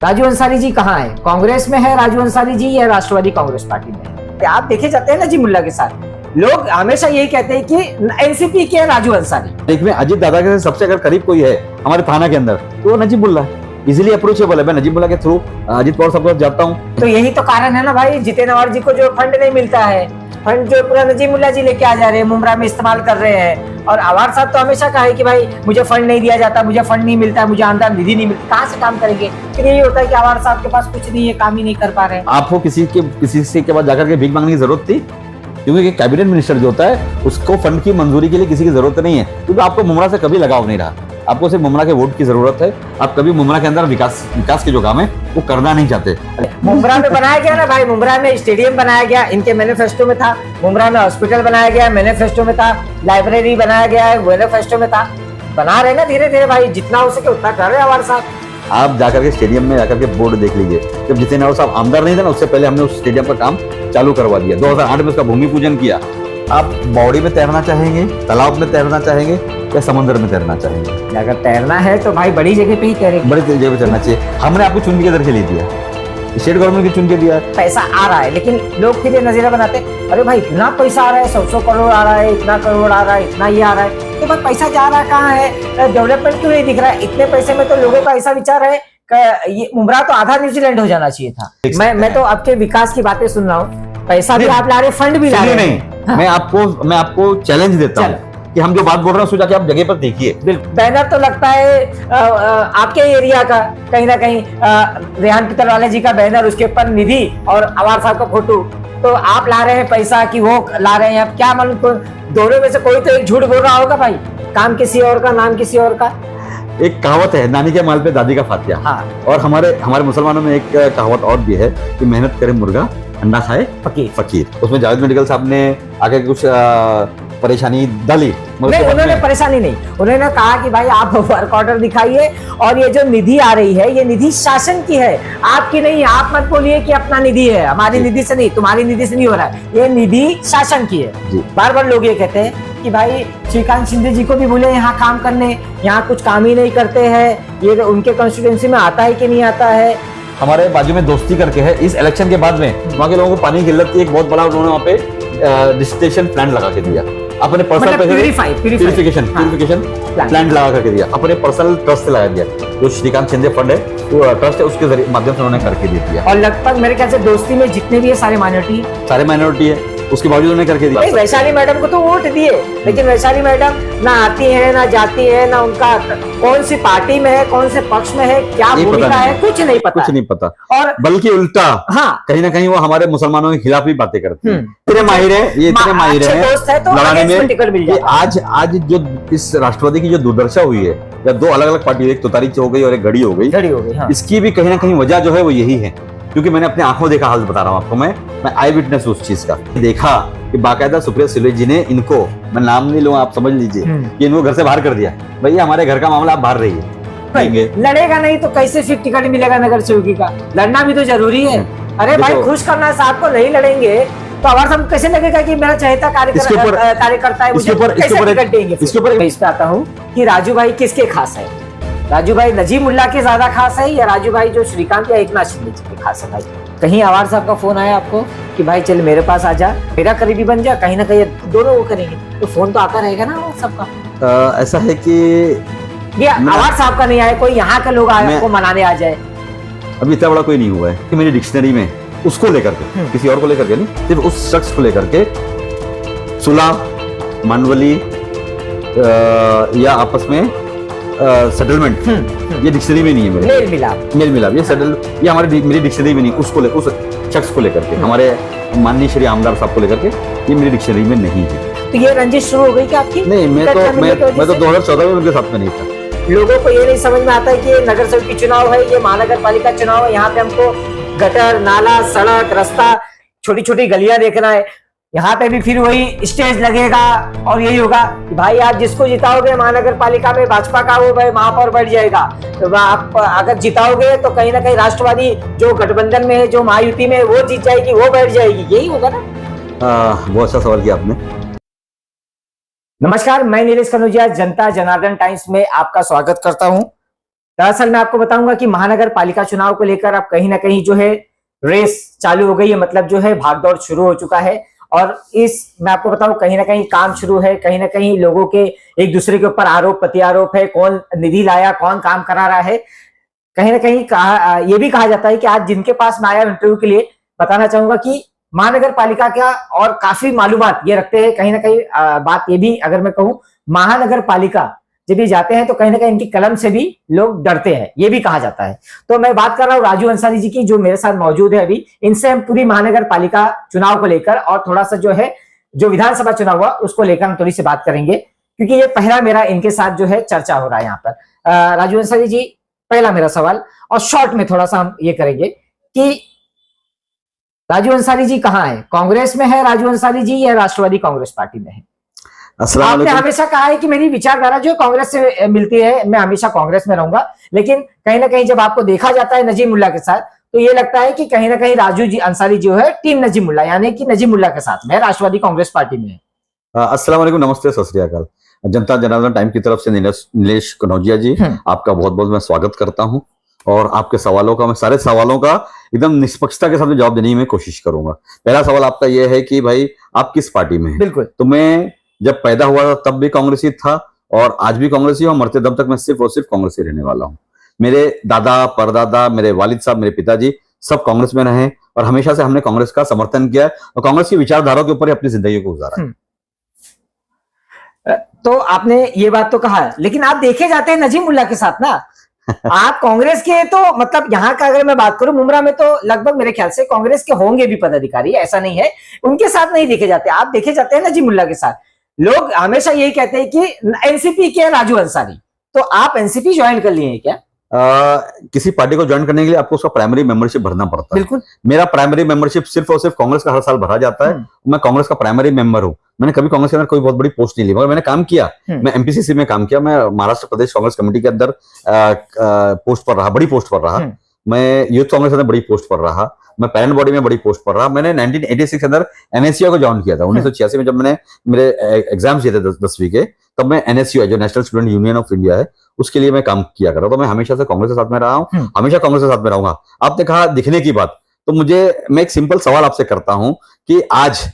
राजू अंसारी जी कहाँ है? कांग्रेस में है राजू अंसारी जी या राष्ट्रवादी कांग्रेस पार्टी में? आप देखे जाते हैं नजीमुल्लाह के साथ, लोग हमेशा यही कहते हैं कि एनसीपी के राजू अंसारी। एक में अजीत दादा के सबसे अगर करीब कोई है हमारे थाना के अंदर तो वो नजीमुल्लाह है, इजीली अप्रोचेबल है। मैं नजीमुल्लाह के थ्रू अजीत पवार साहब को जाता हूँ। तो यही तो कारण है ना भाई, जितेंद्र अवार्ड जी को जो फंड नहीं मिलता है, फंड जो पूरा नजीमुल्लाह जी लेके आ जा रहे हैं, मुमरा में इस्तेमाल कर रहे हैं। और अवार्ड साहब तो हमेशा कहा है कि भाई मुझे फंड नहीं दिया जाता, मुझे फंड नहीं मिलता, मुझे आमदन निधि नहीं मिलती, कहाँ से काम करेंगे? फिर यही होता है कि अवार्ड साहब के पास कुछ नहीं है, काम ही नहीं कर पा रहे हैं। आपको किसी से के पास जाकर के भीख मांगने की जरूरत थी? क्योंकि कैबिनेट मिनिस्टर जो होता है उसको फंड की मंजूरी के लिए किसी की जरूरत नहीं है, क्योंकि आपको मुमरा से कभी लगाव नहीं रहा। आपको सिर्फ मुमरा के वोट की जरूरत है। आप कभी मुमरा के अंदर विकास के जो काम है वो करना नहीं चाहते। मुमरा में बनाया गया ना भाई, मुमरा में स्टेडियम बनाया गया, इनके मैनिफेस्टो में था। मुमरा में हॉस्पिटल बनाया गया, मैनिफेस्टो में था। लाइब्रेरी बनाया गया है, मैनिफेस्टो में था। बना रहे ना धीरे धीरे भाई, जितना हो सके उतना कर रहे अवार्ड साहब। आप जाकर के स्टेडियम में जाकर के बोर्ड देख लीजिए। जब जितेंद्र अवार्ड साहब आमदार नहीं थे ना, उससे पहले हमने उस स्टेडियम का काम चालू करवा दिया। 2008 में उसका भूमि पूजन किया। आप बावड़ी में तैरना चाहेंगे, तालाब में तैरना चाहेंगे या समंदर में तैरना चाहेंगे? अगर तैरना है तो भाई बड़ी जगह पे ही तैरेंगे। बड़ी जगह पे तैरना चाहिए। हमने आपको चुन के करके ले दिया, स्टेट गवर्नमेंट की चुन के दिया। पैसा आ रहा है लेकिन लोग फिर ये नजरिया बनाते, अरे भाई इतना पैसा आ रहा है, 100 करोड़ आ रहा है, इतना करोड़ आ रहा है, इतना ये आ रहा है, तो भाई पैसा जा रहा कहाँ है? डेवलपमेंट क्यों नहीं दिख रहा है? इतने पैसे में तो लोगों का ऐसा विचार है कि ये मुमरा तो आधा न्यूजीलैंड हो जाना चाहिए था। मैं तो आपके विकास की बातें सुन रहा हूँ, पैसा भी आप ला रहे, फंड भी ला रहे। नहीं, मैं आपको चैलेंज देता हूँ कि हम जो बात बोल रहे हैं उसको जाके आप जगह पर देखिए। बैनर तो लगता है आपके एरिया का, कहीं ना कहीं रेहान पितरवाले जी का बैनर, उसके ऊपर निधि और अवार्ड साहब का फोटो। तो आप ला रहे हैं पैसा कि वो ला रहे हैं? अब क्या मालूम, दोनों में से कोई तो एक झूठ बोल रहा होगा भाई। काम किसी और का, नाम किसी और का। एक कहावत है, नानी के माल पे दादी का फातिया। हाँ। और हमारे मुसलमानों में एक कहावत और भी है कि मेहनत करे मुर्गा, अंडा खाए फकीर। उसमें जावेद मेडिकल साहब ने आगे कुछ परेशानी डाली। नहीं, उन्होंने परेशानी नहीं, उन्होंने कहा कि भाई आप वर्क ऑर्डर दिखाइए और ये जो निधि आ रही है ये निधि शासन की है, आपकी नहीं। आप मत बोलिए कि अपना निधि है, हमारी निधि से नहीं, तुम्हारी निधि से नहीं हो रहा है, ये निधि शासन की है। बार बार लोग ये कहते हैं कि भाई श्रीकांत शिंदे जी को भी बोले यहाँ काम करने, यहाँ कुछ काम ही नहीं करते हैं, ये उनके कॉन्स्टिट्यूएंसी में आता है कि नहीं आता है। हमारे बाजू में दोस्ती करके है, इस इलेक्शन के बाद में वहाँ के लोगों को पानी की किल्लत थी, एक बहुत बड़ा उन्होंने वहाँ पे डिस्टिलेशन प्लांट लगा के दिया, अपने पर्सनल प्यूरिफिकेशन प्लांट लगा करके दिया, अपने पर्सनल ट्रस्ट से लगा दिया। जो श्रीकांत शिंदे फंड है वो ट्रस्ट है, उसके माध्यम से उन्होंने करके दे दिया। और लगभग मेरे ख्याल से दोस्ती में जितने भी है सारे माइनॉरिटी है, उसके बावजूद उन्होंने करके दिया। वैशाली मैडम को तो वोट दिए, लेकिन वैशाली मैडम ना आती है, ना जाती है, ना उनका कौन सी पार्टी में है, कौन से पक्ष में है, क्या भूमिका है, कुछ नहीं पता। और बल्कि उल्टा, हाँ, कहीं ना कहीं वो हमारे मुसलमानों के खिलाफ भी बातें करते हैं। इतने माहिर है, ये इतने माहिर है लड़ाने में। आज जो इस राष्ट्रवादी की जो दुर्दशा हुई है, या दो अलग अलग पार्टी, एक तुतारी हो गई और एक घड़ी हो गई, हाँ। इसकी भी कहीं ना कहीं वजह जो है वो यही है, क्योंकि मैंने अपने आंखों देखा हाल बता रहा हूँ आपको। मैं आई विटनेस उस चीज का देखा कि बाकायदा सुप्रिया सुले जी ने इनको, मैं नाम नहीं लूंगा, आप समझ लीजिए, कि इनको घर से बाहर कर दिया। भैया हमारे घर का मामला, आप बाहर रहिए। लड़ेगा नहीं तो कैसे फिर टिकट मिलेगा नगर सेवकी का? लड़ना भी तो जरूरी है। अरे भाई खुश करना है साहब को, नहीं लड़ेंगे तो अवार्ड साहब कैसे लगेगा कि मेरा चहेता कार्यकर्ता है, मुझे कैसे टिकट देंगे? मैं इस पे आता हूँ कि राजू भाई किसके खास है? राजू भाई नजीमुल्लाह के ज्यादा खास है या राजू भाई जो श्रीकांत या एकनाथ शिंदे जी के खास है? भाई कहीं अवार्ड साहब का फोन आया आपको कि भाई चल मेरे पास आ जा, मेरा करीबी बन जा, कहीं ना कहीं दोनों वो करेंगे, तो फोन तो आता रहेगा ना सबका। ऐसा है कि ये अवार्ड साहब का नहीं आया, कोई यहाँ के लोग आए को मनाने आ जाए। अभी इतना बड़ा कोई नहीं हुआ है कि मेरी डिक्शनरी में उसको लेकर के, किसी और को लेकर के नहीं, सिर्फ उस शख्स को लेकर के सुलह, मनवली या आपस में सेटलमेंट, ये डिक्शनरी में नहीं है। मेल मिलाप ये सेटल, ये मेरी डिक्शनरी में नहीं, उस शख्स को लेकर के, हमारे माननीय श्री आमदार साहब को लेकर के, ये मेरी डिक्शनरी में नहीं है। तो ये रंजिश शुरू हो गई क्या आपकी? नहीं, मैं तो 2014 में उनके साथ में नहीं था। लोगों को ये नहीं समझ में आता है कि ये नगर सेवक चुनाव है, ये महानगर पालिका चुनाव है, यहाँ पे हमको गटर, नाला, सड़क, रास्ता, छोटी छोटी गलियां देखना है। यहाँ पे भी फिर वही स्टेज लगेगा और यही होगा कि भाई आप जिसको जिताओगे महानगर पालिका में भाजपा का, वो भाई महापौर बढ़ जाएगा। तो आप अगर जिताओगे तो कहीं ना कहीं राष्ट्रवादी जो गठबंधन में है, जो महायुति में, वो जीत जाएगी, वो बैठ जाएगी, यही होगा ना? बहुत अच्छा सवाल किया आपने। नमस्कार, मैं नीलेश कनौजिया जनता जनार्दन टाइम्स में आपका स्वागत करता हूं। दरअसल मैं आपको बताऊंगा कि महानगर पालिका चुनाव को लेकर अब कहीं ना कहीं जो है रेस चालू हो गई है, मतलब जो है भागदौड़ शुरू हो चुका है। और मैं आपको बताऊं कहीं ना कहीं काम शुरू है, कहीं ना कहीं लोगों के एक दूसरे के ऊपर आरोप प्रत्यारोप है, कौन निधि लाया, कौन काम करा रहा है। कहीं ना कहीं ये भी कहा जाता है कि आज जिनके पास मैं आया इंटरव्यू के लिए, बताना चाहूंगा कि महानगर पालिका का और काफी मालूमात ये रखते हैं। कहीं ना कहीं बात ये भी अगर मैं कहूं, महानगर पालिका जब ये जाते हैं तो कहीं ना कहीं इनकी कलम से भी लोग डरते हैं, ये भी कहा जाता है। तो मैं बात कर रहा हूँ राजू अंसारी जी की, जो मेरे साथ मौजूद है अभी। इनसे हम पूरी महानगर पालिका चुनाव को लेकर और थोड़ा सा जो है जो विधानसभा चुनाव हुआ उसको लेकर हम थोड़ी सी बात करेंगे, क्योंकि ये पहला मेरा इनके साथ जो है चर्चा हो रहा है यहाँ पर। राजू अंसारी जी, पहला मेरा सवाल, और शॉर्ट में थोड़ा सा हम ये करेंगे कि राजू अंसारी जी कहाँ है? कांग्रेस में है राजू अंसारी जी या राष्ट्रवादी कांग्रेस पार्टी में है? आपने हमेशा कहा है कि मेरी विचारधारा जो कांग्रेस से मिलती है, मैं हमेशा कांग्रेस में रहूंगा, लेकिन कहीं ना कहीं जब आपको देखा जाता है नजीमुल्लाह के साथ तो ये लगता है कि कहीं ना कहीं राजू जी अंसारी जो है टीम नजीमुल्लाह, यानी कि नजीमुल्लाह के साथ में, राष्ट्रवादी कांग्रेस पार्टी में है। अस्सलाम वालेकुम, नमस्ते, सत श्री अकाल। जनता जनार्दन टाइम की तरफ से नीलेश कनौजिया जी, आपका बहुत बहुत मैं स्वागत करता हूं और आपके सवालों का, मैं सारे सवालों का एकदम निष्पक्षता के साथ जवाब देने की मैं कोशिश करूंगा। पहला सवाल आपका यह है कि भाई आप किस पार्टी में हैं? बिल्कुल। तो मैं जब पैदा हुआ था तब भी कांग्रेसी था और आज भी कांग्रेसी हूं, मरते दम तक मैं सिर्फ और सिर्फ कांग्रेसी रहने वाला हूं। मेरे दादा परदादा, मेरे वालिद साहब, मेरे पिताजी सब कांग्रेस में रहे और हमेशा से हमने कांग्रेस का समर्थन किया और कांग्रेस की विचारधारा के ऊपर ही अपनी जिंदगी को गुजारा। तो आपने ये बात तो कहा, लेकिन आप देखे जाते हैं नजीमुल्लाह के साथ ना। आप कांग्रेस के, तो मतलब यहाँ का अगर मैं बात करूं, मुमरा में तो लगभग मेरे ख्याल से कांग्रेस के होंगे भी पदाधिकारी, ऐसा नहीं है, उनके साथ नहीं देखे जाते, आप देखे जाते हैं नजीमुल्लाह के साथ। लोग हमेशा यही कहते हैं कि एनसीपी के राजू अंसारी, तो आप एनसीपी ज्वाइन कर लिए हैं क्या? किसी पार्टी को ज्वाइन करने के लिए आपको उसका प्राइमरी मेंबरशिप भरना पड़ता है। बिल्कुल। मेरा प्राइमरी मेंबरशिप सिर्फ और सिर्फ कांग्रेस का हर साल भरा जाता है। मैं कांग्रेस का प्राइमरी मेंबर हूं। मैंने कभी कांग्रेस के अंदर कोई बहुत बड़ी पोस्ट नहीं ली, मगर मैंने काम किया। मैं एमपीसीसी में काम किया, मैं महाराष्ट्र प्रदेश कांग्रेस कमेटी के अंदर पोस्ट पर रहा, बड़ी पोस्ट पर रहा। मैं यूथ कांग्रेस के अंदर बड़ी पोस्ट पर रहा। मैं पेरेंट बॉडी में बड़ी पोस्ट पर रहा। मैंने 1986 के अंदर एनएसयूआई को ज्वाइन किया था। 1986 में जब मैंने मेरे एग्जाम्स दिए थे 10वीं के, तब मैं एनएसयूआई जो national student union of India है उसके लिए मैं काम किया कर रहा हूं। तो मैं हमेशा से कांग्रेस के साथ में रहा हूं, हमेशा कांग्रेस के साथ में रहूंगा। आपने कहा दिखने की बात, तो मैं एक सिंपल सवाल आपसे करता हूं कि आज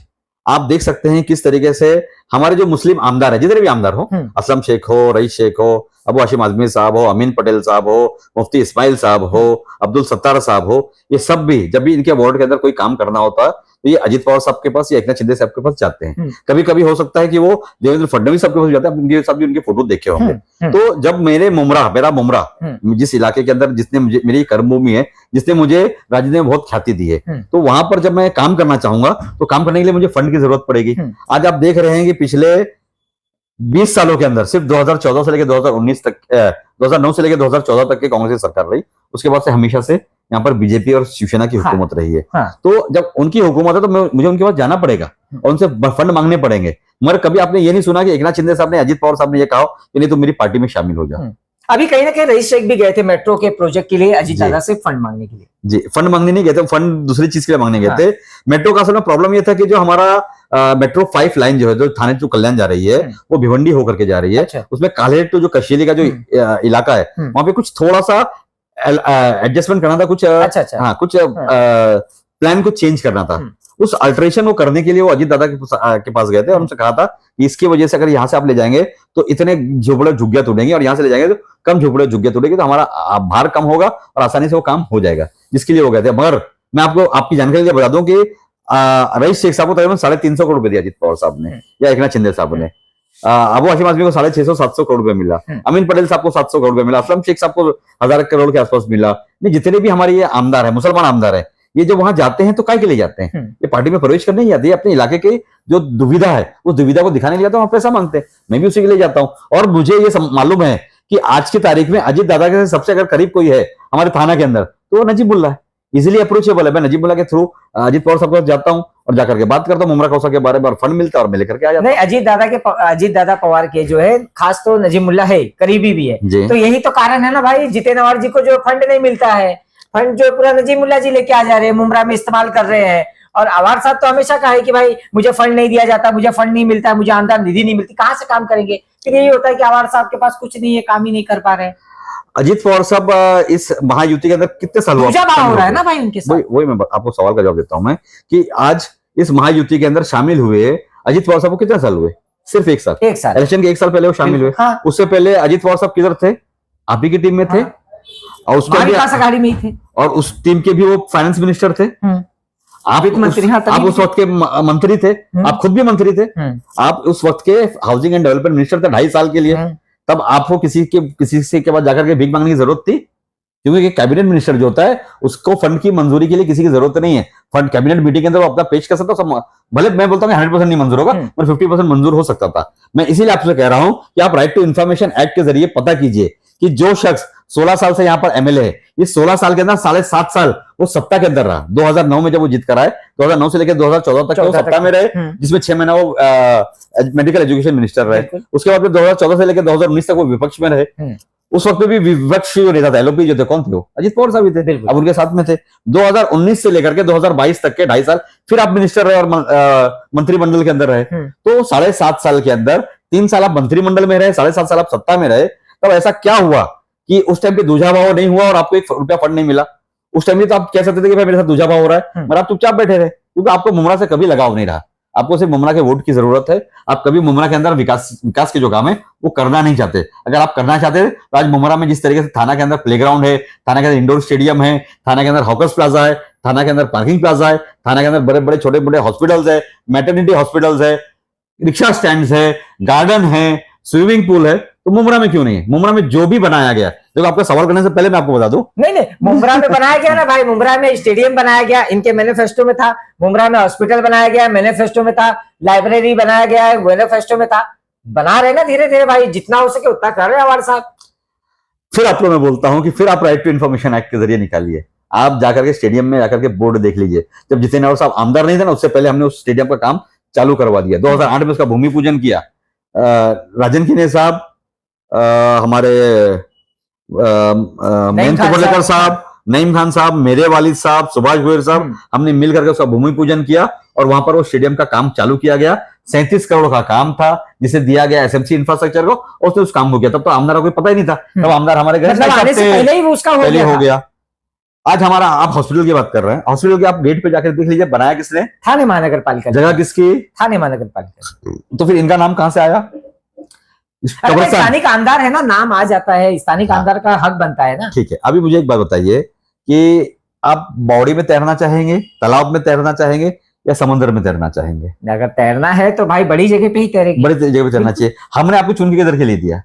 आप देख सकते हैं किस तरीके से हमारे जो मुस्लिम आमदार है, जितने भी आमदार हो, असलम शेख हो, रईस शेख हो, अबू हाशिम आजमी साहब हो, अमीन पटेल साहब हो, मुफ्ती इस्माइल साहब हो, अब्दुल सत्तार साहब हो, ये सब भी जब भी इनके वार्ड के अंदर कोई काम करना होता है तो ये अजीत पवार साहब के पास या एकनाथ शिंदे साहब के पास जाते हैं। कभी कभी हो सकता है कि वो देवेंद्र फडणवीस साहब के पास जाते हैं, उनके साथ भी उनके फोटो देखे होंगे। तो जब मेरा मुमरा जिस इलाके के अंदर, जिसने मुझे, मेरी कर्मभूमि है, जिसने मुझे राजनीति में बहुत ख्याति दी है, तो वहां पर जब मैं काम करना चाहूंगा तो काम करने के लिए मुझे फंड की जरूरत पड़ेगी। आज आप देख रहे हैं कि पिछले 20 सालों के अंदर सिर्फ 2014 से लेकर 2019 तक, 2009 से लेकर 2014 तक की कांग्रेस की सरकार रही। उसके बाद से हमेशा से यहाँ पर बीजेपी और शिवसेना की हुकूमत रही है। तो जब उनकी हुकूमत है तो मुझे उनके पास जाना पड़ेगा और उनसे फंड मांगने पड़ेंगे। मगर कभी आपने ये नहीं सुना कि एकनाथ शिंदे साहब ने, अजीत पवार साहब ने ये कहा कि नहीं तो मेरी पार्टी में शामिल हो जाओ। अभी कहीं ना कहीं रईस शेख भी गए थे मेट्रो के प्रोजेक्ट के लिए अजीत दादा से फंड मांगने के लिए। जी, फंड मांगने नहीं गए थे, फंड दूसरी चीज के लिए मांगने गए थे। मेट्रो का असल में प्रॉब्लम ये था कि जो हमारा मेट्रो 5 लाइन जो है, जो थाने टू कल्याण जा रही है, वो भिवंडी होकर के जा रही है। अच्छा। उसमें कालेट टू जो कशीली का जो इलाका है, वहां पे कुछ थोड़ा सा एडजस्टमेंट करना था, कुछ हाँ, कुछ प्लान को चेंज करना था। उस अल्ट्रेशन को करने के लिए वो अजीत दादा के पास गए थे और उनसे कहा था कि इसकी वजह से अगर यहाँ से आप ले जाएंगे तो इतने झोपड़े झुग्गियां तोड़ेंगे और यहाँ से ले जाएंगे तो कम झोपड़े झुग्गियां तोड़ेंगे, तो हमारा भार कम होगा और आसानी से वो काम हो जाएगा, जिसके लिए वो गए थे। मगर मैं आपको आपकी जानकारी लिए बता दूं कि रईस शेख साहब को तकरीबन 350 करोड़ रुपए दिया अजीत पवार साहब ने या एकनाथ शिंदे साहब ने। अबू हाशिम आजमी को 650-700 करोड़ रुपए मिला। अमीन पटेल साहब को 700 करोड़ रुपए मिला। असलम शेख साहब को 1000 करोड़ के आसपास मिला। जितने भी हमारे ये आमदार है, मुसलमान आमदार है, ये जब वहां जाते हैं तो काय के लिए जाते हैं? ये पार्टी में प्रवेश करने ही जाते हैं, अपने इलाके के जो दुविधा है उस दुविधा को दिखाने के लिए जाते हैं, वहां पैसा मांगते हैं। मैं भी उसी के लिए जाता हूं और मुझे ये मालूम है कि आज की तारीख में अजीत दादा के सबसे अगर करीब कोई है हमारे थाना के अंदर तो वो नजीमुल्लाह है, इजिली अप्रोचेबल है। मैं नजीमुल्लाह के थ्रू अजीत पवार साहब के पास जाता हूं और जाकर के बात करता हूं मुमरा कौसा के बारे में और फंड मिलता है और मैं लेकर के आ जाता हूं। नहीं, अजीत दादा पवार के जो है खास तो नजीमुल्लाह है, करीबी भी है, तो यही तो कारण है ना भाई, जितेंद्र जी को जो फंड नहीं मिलता है, फंड जो पूरा नजीमुल्लाह जी लेके आ जा रहे हैं, मुमरा में इस्तेमाल कर रहे हैं। और अवार साहब तो हमेशा कहा है कि भाई मुझे फंड नहीं दिया जाता, मुझे फंड नहीं मिलता, मुझे आमदन निधि नहीं मिलती, कहां से काम करेंगे? फिर यही होता है कि अवार साहब के पास कुछ नहीं है, काम ही नहीं कर पा रहे हैं। अजीत पवार साहब इस महायुति के अंदर कितने साल हुआ हो रहा है ना भाई उनके साथ। वही मैं आपको सवाल का जवाब देता हूं मैं कि आज इस महायुति के अंदर शामिल हुए अजीत पवार साहब को कितने साल हुए? सिर्फ 1 साल। 1 साल इलेक्शन के 1 साल पहले वो शामिल हुए। हाँ। उससे पहले अजीत पवार साहब किधर थे? आप ही की टीम में थे। हाँ। और उसके आघाड़ी में ही थे और उस टीम के भी वो फाइनेंस मिनिस्टर थे। आप मंत्री। आप उस वक्त के मंत्री थे। आप खुद भी मंत्री थे। आप उस वक्त के हाउसिंग एंड डेवलपमेंट मिनिस्टर थे 2.5 साल के लिए। तब आपको किसी से के पास जाकर के भीख मांगने की जरूरत थी? क्योंकि कैबिनेट मिनिस्टर जो होता है उसको फंड की मंजूरी के लिए किसी की जरूरत नहीं है। फंड कैबिनेट मीटिंग के अंदर वो अपना पेश कर सकता है। भले मैं बोलता हूँ 100% नहीं मंजूर होगा, पर 50% मंजूर हो सकता था। मैं इसीलिए आपसे कह रहा हूं कि आप राइट टू इन्फॉर्मेशन एक्ट के जरिए पता कीजिए कि जो शख्स 16 साल से यहाँ पर एमएलए है, इस 16 साल के अंदर 7.5 साल वो सत्ता के अंदर रहा। 2009 में जब वो जीत कर आए, 2009 से लेकर 2014 तक वो सत्ता में रहे, जिसमें 6 महीना वो मेडिकल एजुकेशन मिनिस्टर रहे। उसके बाद 2014 से लेकर 2019 तक वो विपक्ष में रहे। उस वक्त भी विपक्ष नेता था, एलओपी जो थे, कौन थे वो? अजीत पवार साहब ही थे। अब उनके साथ में थे। 2019 से लेकर के 2022 तक के 2.5 साल फिर आप मिनिस्टर रहे और मंत्रिमंडल के अंदर रहे। तो 7.5 साल के अंदर 3 साल आप मंत्रिमंडल में रहे, 7.5 साल आप सत्ता में रहे। तब ऐसा क्या हुआ कि उस टाइम पे दूजा भाव नहीं हुआ और आपको 1 रुपया फंड नहीं मिला? उस टाइम पे तो आप कह सकते थे कि भाई मेरे साथ दूजा भाव हो रहा है, मगर आप चुपचाप बैठे रहे, क्योंकि आपको मुमरा से कभी लगाव नहीं रहा। आपको सिर्फ मुमरा के वोट की जरूरत है। आप कभी मुमरा के अंदर विकास के जो काम है वो करना नहीं चाहते। अगर आप करना चाहते तो आज मुमरा में जिस तरीके से थाना के अंदर प्लेग्राउंड है, थाना के अंदर इंडोर स्टेडियम है, थाना के अंदर हॉकर्स प्लाजा है, थाना के अंदर पार्किंग प्लाजा है, थाना के अंदर बड़े बड़े छोटे मोटे हॉस्पिटल्स है, मैटरनिटी हॉस्पिटल्स है, रिक्शा स्टैंड है, गार्डन है, स्विमिंग पूल है, तो मुमरा में क्यों नहीं है? मुमरा में जो भी बनाया गया, देखो आपका सवाल करने से पहले मैं आपको बता दूं, नहीं मुमरा में बनाया गया ना भाई। मुमरा में स्टेडियम बनाया गया, इनके मैनिफेस्टो में था। मुमरा में हॉस्पिटल बनाया गया, मैनिफेस्टो में था। लाइब्रेरी बनाया गया है, मैनिफेस्टो में था। बना रहे ना धीरे धीरे भाई, जितना हो सके उतना कर रहे हैं हमारे साथ। फिर आपको मैं बोलता हूं कि फिर आप राइट टू इन्फॉर्मेशन एक्ट के जरिए निकालिए। आप जाकर के स्टेडियम में जाकर के बोर्ड देख लीजिए। जब जितेंद्र और साहब आमदार नहीं थे ना, उससे पहले हमने उस स्टेडियम का काम चालू करवा दिया। 2008 में उसका भूमि पूजन किया। राजन किने साहब, हमारे महेंद्र कुबलेकर साहब, नईम खान साहब, मेरे वालिद साहब, सुभाष गोयल साहब, हमने मिल करके उसका भूमि पूजन किया और वहां पर वो स्टेडियम का काम चालू किया गया। 37 करोड़ का काम था जिसे दिया गया एसएमसी इंफ्रास्ट्रक्चर को, और उसने उस काम को किया। तब तो आमदार को कोई पता ही नहीं था। तब आमदार हमारे घर पहले ही उसका हो गया। आज हमारा, आप हॉस्पिटल की बात कर रहे हैं, हॉस्पिटल के आप गेट पे जाकर देख लीजिए, बनाया किसने? थाने महानगर पालिका। जगह किसकी? थाने महानगर पालिका। तो फिर इनका नाम कहां से आया? स्थानिक आमदार है ना, नाम आ जाता है, स्थानिक आमदार का हक बनता है ना। ठीक है, अभी मुझे एक बात बताइए कि आप बावड़ी में तैरना चाहेंगे, तालाब में तैरना चाहेंगे, या समुद्र में तैरना चाहेंगे? अगर तैरना है तो भाई बड़ी जगह पे ही तैरेंगे। बड़ी जगह पे तैरना चाहिए। हमने आपको चुन के किधर के लिए दिया?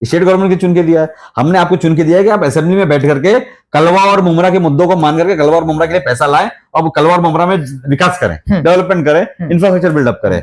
स्टेट गवर्नमेंट के चुन के दिया है। हमने आपको चुन के दिया है कि आप असेंबली में बैठ करके कलवा और मुमरा के मुद्दों को मान करके कलवा और मुमरा के लिए पैसा लाएं और कलवा और मुमरा में विकास करें, डेवलपमेंट करें, इंफ्रास्ट्रक्चर बिल्डअप करें।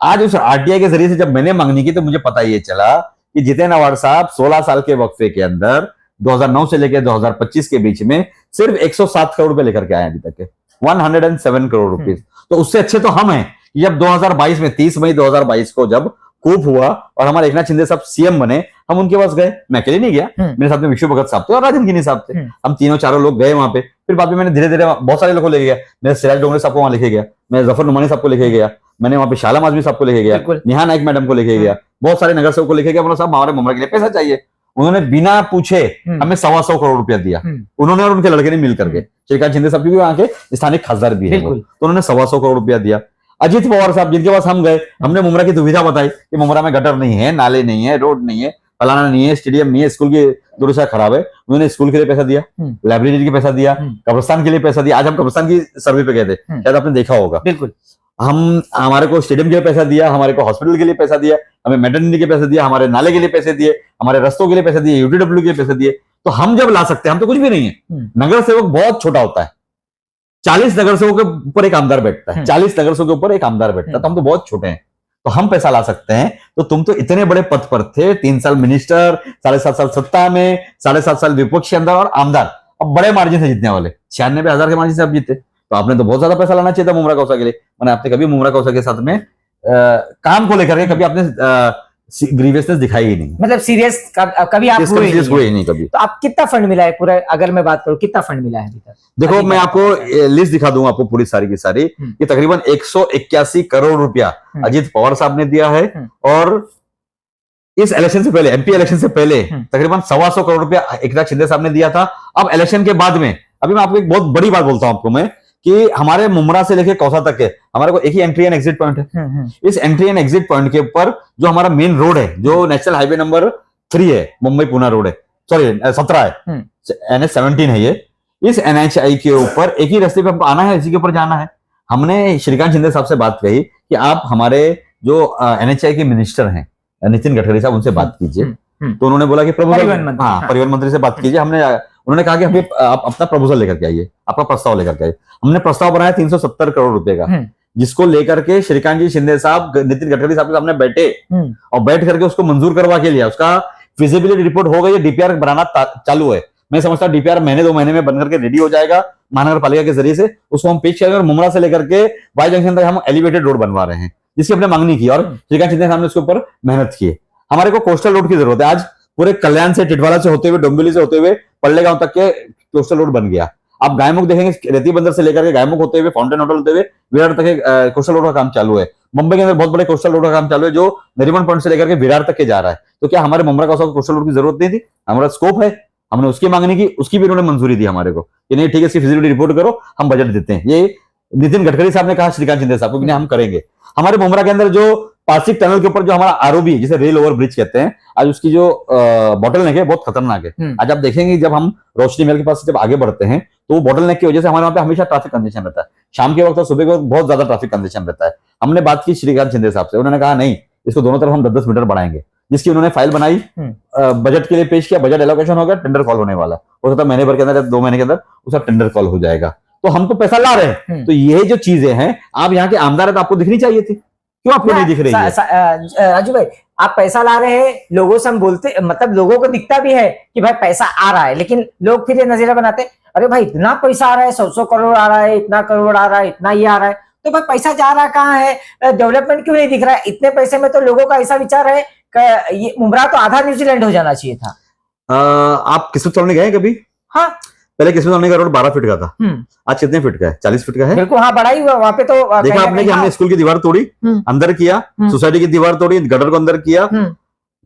आज उस आरटीआई के जरिए से जब मैंने मांगनी की तो मुझे पता ये चला कि जितेंद्र अवार्ड साहब 16 साल के वक्फे के अंदर 2009 से लेकर 2025 के बीच में सिर्फ 107 करोड़ रुपए लेकर के आए अभी तक के, 107 करोड़ रुपीज। तो उससे अच्छे तो हम हैं। जब 2022 में 30 मई 2022 को जब कूप हुआ और हमारे एकनाथ शिंदे साहब सीएम बने, हम उनके पास गए। मैं अकेले नहीं गया, मेरे साथ में विष्णु भगत साहब थे और राजन किनी साहब थे। हम तीनों चारों लोग गए वहां पे। फिर बाद में मैंने धीरे धीरे बहुत सारे लोगों को लेके गया। मैं सिराज डोंगरे साहब को वहां लेके गया, मैं जफर नुमानी साहब को लेके गया, मैंने वहां पे शाला आजमी साहब को लेके गया, नेहा नायक मैडम को लेके गया, बहुत सारे नगर सेवक को लेके गया। बोला साहब हमारे मुमरा के लिए पैसा चाहिए। उन्होंने बिना पूछे हमें 125 करोड़ रुपया दिया, उन्होंने और उनके लड़के ने मिल करके। श्रीकांत शिंदे साहब भी वहां के स्थानीय खासदार भी है, तो उन्होंने 125 करोड़ रुपया दिया। अजीत पवार साहब जिनके पास हम गए, हमने मुमरा की दुविधा बताई कि मुमरा में गटर नहीं है, नाले नहीं है, रोड नहीं है, फलाना नहीं है, स्टेडियम नहीं है, स्कूल की दुरुस्ती खराब है। उन्होंने स्कूल के लिए पैसा दिया, लाइब्रेरी के लिए पैसा दिया, कब्रिस्तान के लिए पैसा दिया। आज हम कब्रिस्तान की सर्वे पे गए थे, शायद आपने देखा होगा। बिल्कुल। हमारे को स्टेडियम के लिए पैसा दिया, हमारे को हॉस्पिटल के लिए पैसा दिया, हमें मैटरनिटी के पैसे दिया, हमारे नाले के लिए पैसे दिए, हमारे रस्तों के लिए पैसे दिए, यूटीडब्ल्यू के लिए पैसे दिए। तो हम जब ला सकते हैं, हम तो कुछ भी नहीं है। नगर सेवक बहुत छोटा होता है, 40 नगर सेवकों के ऊपर एक आमदार बैठता है, 40 नगर सेवकों के ऊपर एक आमदार बैठता है। तो हम तो बहुत छोटे हैं, तो हम पैसा ला सकते हैं। तो तुम तो इतने बड़े पद पर थे, 3 साल मिनिस्टर, 7.5 साल सत्ता में, 7.5 साल विपक्ष के अंदर और आमदार, अब बड़े मार्जिन से जीतने वाले, 96,000 के मार्जिन से आप जीते। तो आपने तो बहुत ज्यादा पैसा लाना चाहिए था मुमरा कौसा के लिए। मैंने आपने कभी मुमरा कौसा के साथ में काम को लेकर के कभी आपने ग्रीवियसनेस दिखाई ही नहीं, मतलब सीरियस कभी आप हुए ही नहीं कभी। तो आप कितना फंड मिला है पूरा, अगर मैं बात करूं कितना फंड मिला है अभी तक? देखो मैं आपको लिस्ट दिखा दूंगा आपको पूरी सारी की सारी, कि तकरीबन 181 करोड़ रुपया अजीत पवार साहब ने दिया है और इस इलेक्शन से पहले, एमपी इलेक्शन से पहले तकरीबन 125 करोड़ रुपया एकनाथ शिंदे साहब ने दिया था। अब इलेक्शन के बाद में, अभी मैं आपको एक बहुत बड़ी बात बोलता हूं आपको मैं, कि हमारे मुमरा से लेके कौसा तक के हमारे को एक ही एंट्री एंड एग्जिट पॉइंट है। इस एंट्री एंड एग्जिट पॉइंट के ऊपर जो हमारा मेन रोड है, जो नेशनल हाईवे नंबर 3 है, मुंबई पुणे रोड है, सॉरी 17 है, NH17 है ये। इस NHI के ऊपर एक ही रास्ते पे हमको आना है, इसी के ऊपर जाना है। हमने श्रीकांत शिंदे साहब से बात कही कि आप हमारे जो NHI के मिनिस्टर हैं नितिन गडकरी साहब, उनसे बात कीजिए। तो उन्होंने बोला कि परिवहन मंत्री से बात कीजिए। उन्होंने कहा कि हमें आप अपना प्रपोजल लेकर के आइए, आपका प्रस्ताव लेकर के आइए। हमने प्रस्ताव बनाया 370 करोड़ रुपए का, जिसको लेकर के श्रीकांत जी शिंदे साहब नितिन गडकरी साहब के सामने बैठे और बैठ करके उसको मंजूर करवा के लिया। उसका फिजिबिलिटी रिपोर्ट हो गई, डीपीआर बनाना चालू है। मैं समझता हूँ डीपीआर महीने 2 महीने में बनकर के रेडी हो जाएगा महानगर पालिका के जरिए से। उसको हम पेश करेंगे और मुमरा से लेकर के वाई जंक्शन तक हम एलिवेटेड रोड बनवा रहे हैं, जिसकी हमने मांगनी की और श्रीकांत शिंदे साहब ने उसके ऊपर मेहनत की है। हमारे को कोस्टल रोड की जरूरत है। आज पूरे कल्याण से, टिटवाला से होते हुए, डोंबिवली से होते हुए पल्ले गांव तक के कोस्टल रोड बन गया। आप गायमुख देखेंगे, रेती बंदर से लेकर के गायमुख होते हुए, फाउंटेन होटल होते हुए विरार तक कोस्टल रोड का काम चालू है। मुंबई के अंदर बहुत बड़े कोस्टल रोड का काम चालू है, जो नरीमन पॉइंट से लेकर के विरार तक के जा रहा है। तो क्या हमारे मुमरा का कोस्टल रोड की जरूरत नहीं थी? हमारा स्कोप है, हमने उसकी मांगनी की, उसकी भी उन्होंने मंजूरी दी हमारे को कि नहीं ठीक है, इसकी फिजिबिलिटी रिपोर्ट करो, हम बजट देते हैं। ये नितिन गडकरी साहब ने कहा श्रीकांत शिंदे साहब को कि हम करेंगे। हमारे मुमरा के अंदर जो पार्सिक टनल के ऊपर जो हमारा आरओबी, जिसे रेल ओवर ब्रिज कहते हैं, आज उसकी जो बॉटलनेक है बहुत खतरनाक है। आज आप देखेंगे जब हम रोशनी महल के पास जब आगे बढ़ते हैं तो वो बॉटलनेक की वजह से हमारे वहां पे हमेशा ट्रैफिक कंजेशन रहता है। शाम के वक्त और सुबह के वक्त बहुत ज्यादा ट्रैफिक कंजेशन रहता है। हमने बात की श्रीकांत शिंदे साहब से, उन्होंने कहा नहीं, इसको दोनों तरफ हम 10-10 मीटर बढ़ाएंगे, जिसकी उन्होंने फाइल बनाई, बजट के लिए पेश किया, बजट एलोकेशन हो गया, टेंडर कॉल होने वाला। हो सकता है महीने भर के अंदर या 2 महीने के अंदर उसका टेंडर कॉल हो जाएगा। तो हम तो पैसा ला रहे हैं। तो ये जो चीजें हैं, आप यहाँ के आमदार है तो आपको दिखनी चाहिए थी, क्यों आपको नहीं दिख रही है? राजू भाई, आप पैसा ला रहे हैं, लोगों से हम बोलते, मतलब लोगों को दिखता भी है कि भाई पैसा आ रहा है, लेकिन लोग फिर ये नजरिया बनाते, अरे भाई इतना पैसा आ रहा है, 100 करोड़ आ रहा है, इतना करोड़ आ रहा है, इतना ये आ रहा है, तो भाई पैसा जा रहा कहाँ है? डेवलपमेंट क्यों नहीं दिख रहा है? इतने पैसे में तो लोगों का ऐसा विचार है कि ये मुमरा तो आधा न्यूजीलैंड हो जाना चाहिए था। आप किस्मत तोड़ने गए कभी? हाँ, पहले किस्मत तोड़ने का रोड 12 फीट का था, आज कितने फीट का है? 40 फीट का है। बिल्कुल, हाँ, बड़ा ही हुआ वहां पे। तो देखा आपने कि हमने स्कूल की दीवार तोड़ी, अंदर किया, सोसाइटी की दीवार तोड़ी, गटर को अंदर किया।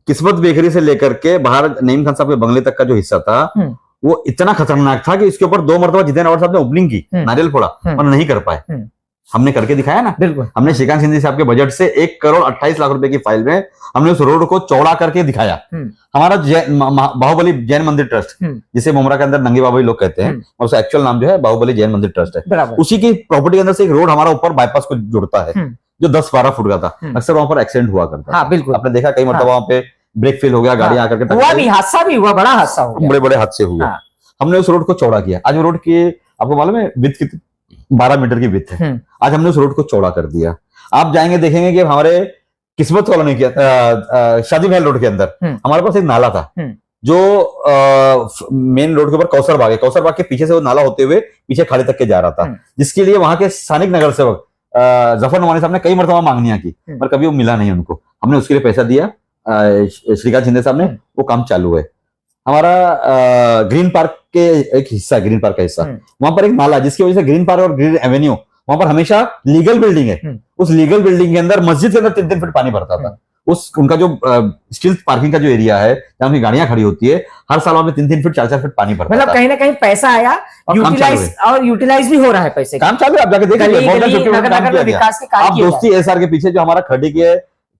किस्मत बेकरी से लेकर के बाहर नईम खान साहब के बंगले तक का जो हिस्सा था वो इतना खतरनाक था कि इसके ऊपर 2 मरतबा जितेंद्र अवार्ड साहब ने ओपनिंग की, नारियल फोड़ा, और नहीं कर पाए। हमने करके दिखाया ना। बिल्कुल, हमने श्रीकांत शिंदे साहब के बजट से 1 करोड़ 28 लाख रुपए की फाइल में हमने उस रोड को चौड़ा करके दिखाया। हमारा बाहुबली जैन मंदिर ट्रस्ट, जिसे मुमरा के अंदर नंगी बाबा लोग कहते हैं, और उसका एक्चुअल नाम जो है बाहुबली जैन मंदिर ट्रस्ट है, उसी की प्रॉपर्टी के अंदर से एक रोड हमारा ऊपर बाईपास को जुड़ता है, जो 10-12 फुट का था। अक्सर वहां पर एक्सीडेंट हुआ करता है। बिल्कुल, आपने देखा कई मतलब वहां पे ब्रेक फेल हो गया, गाड़ियां आकर के हुआ भी, हादसा भी हुआ, बड़ा हादसा हुआ, बड़े-बड़े हादसे हुए। हमने उस रोड को चौड़ा किया। आज वो रोड की आपको मालूम है विड्थ कितनी? 12 मीटर की विड्थ है। आज हमने उस रोड को चौड़ा कर दिया। आप जाएंगे देखेंगे कि हमारे किस्मत कॉलोनी के शादी महल रोड के अंदर हमारे पास एक नाला था, जो मेन रोड के ऊपर कौसर बाग है, कौसर बाग के पीछे से वो नाला होते हुए पीछे खाड़ी तक के जा रहा था, जिसके लिए वहां के स्थानिक नगर सेवक जफर नवानी साहब ने कई मरतबा मांगनियां की, पर कभी वो मिला नहीं उनको। हमने उसके लिए पैसा दिया, श्रीकांत शिंदे साहब ने, वो काम चालू है। हमारा ग्रीन पार्क के एक हिस्सा, ग्रीन पार्क का हिस्सा, वहां पर एक नाला, जिसकी वजह से ग्रीन पार्क और ग्रीन एवेन्यू, वहां पर हमेशा लीगल बिल्डिंग है, उस लीगल बिल्डिंग के अंदर मस्जिद के अंदर 3-3 फीट पानी भरता था। उस उनका जो स्टिल पार्किंग का जो एरिया है, जहां उनकी गाड़ियां खड़ी होती है, हर साल वहां पे 3-3 फीट 4-4 फीट पानी भरता था। मतलब कहीं ना कहीं पैसा आया, यूटिलाइज भी हो रहा है पैसे, काम चालू है। आप जाके देख लीजिए, आप दोस्ती एसआर के पीछे जो हमारा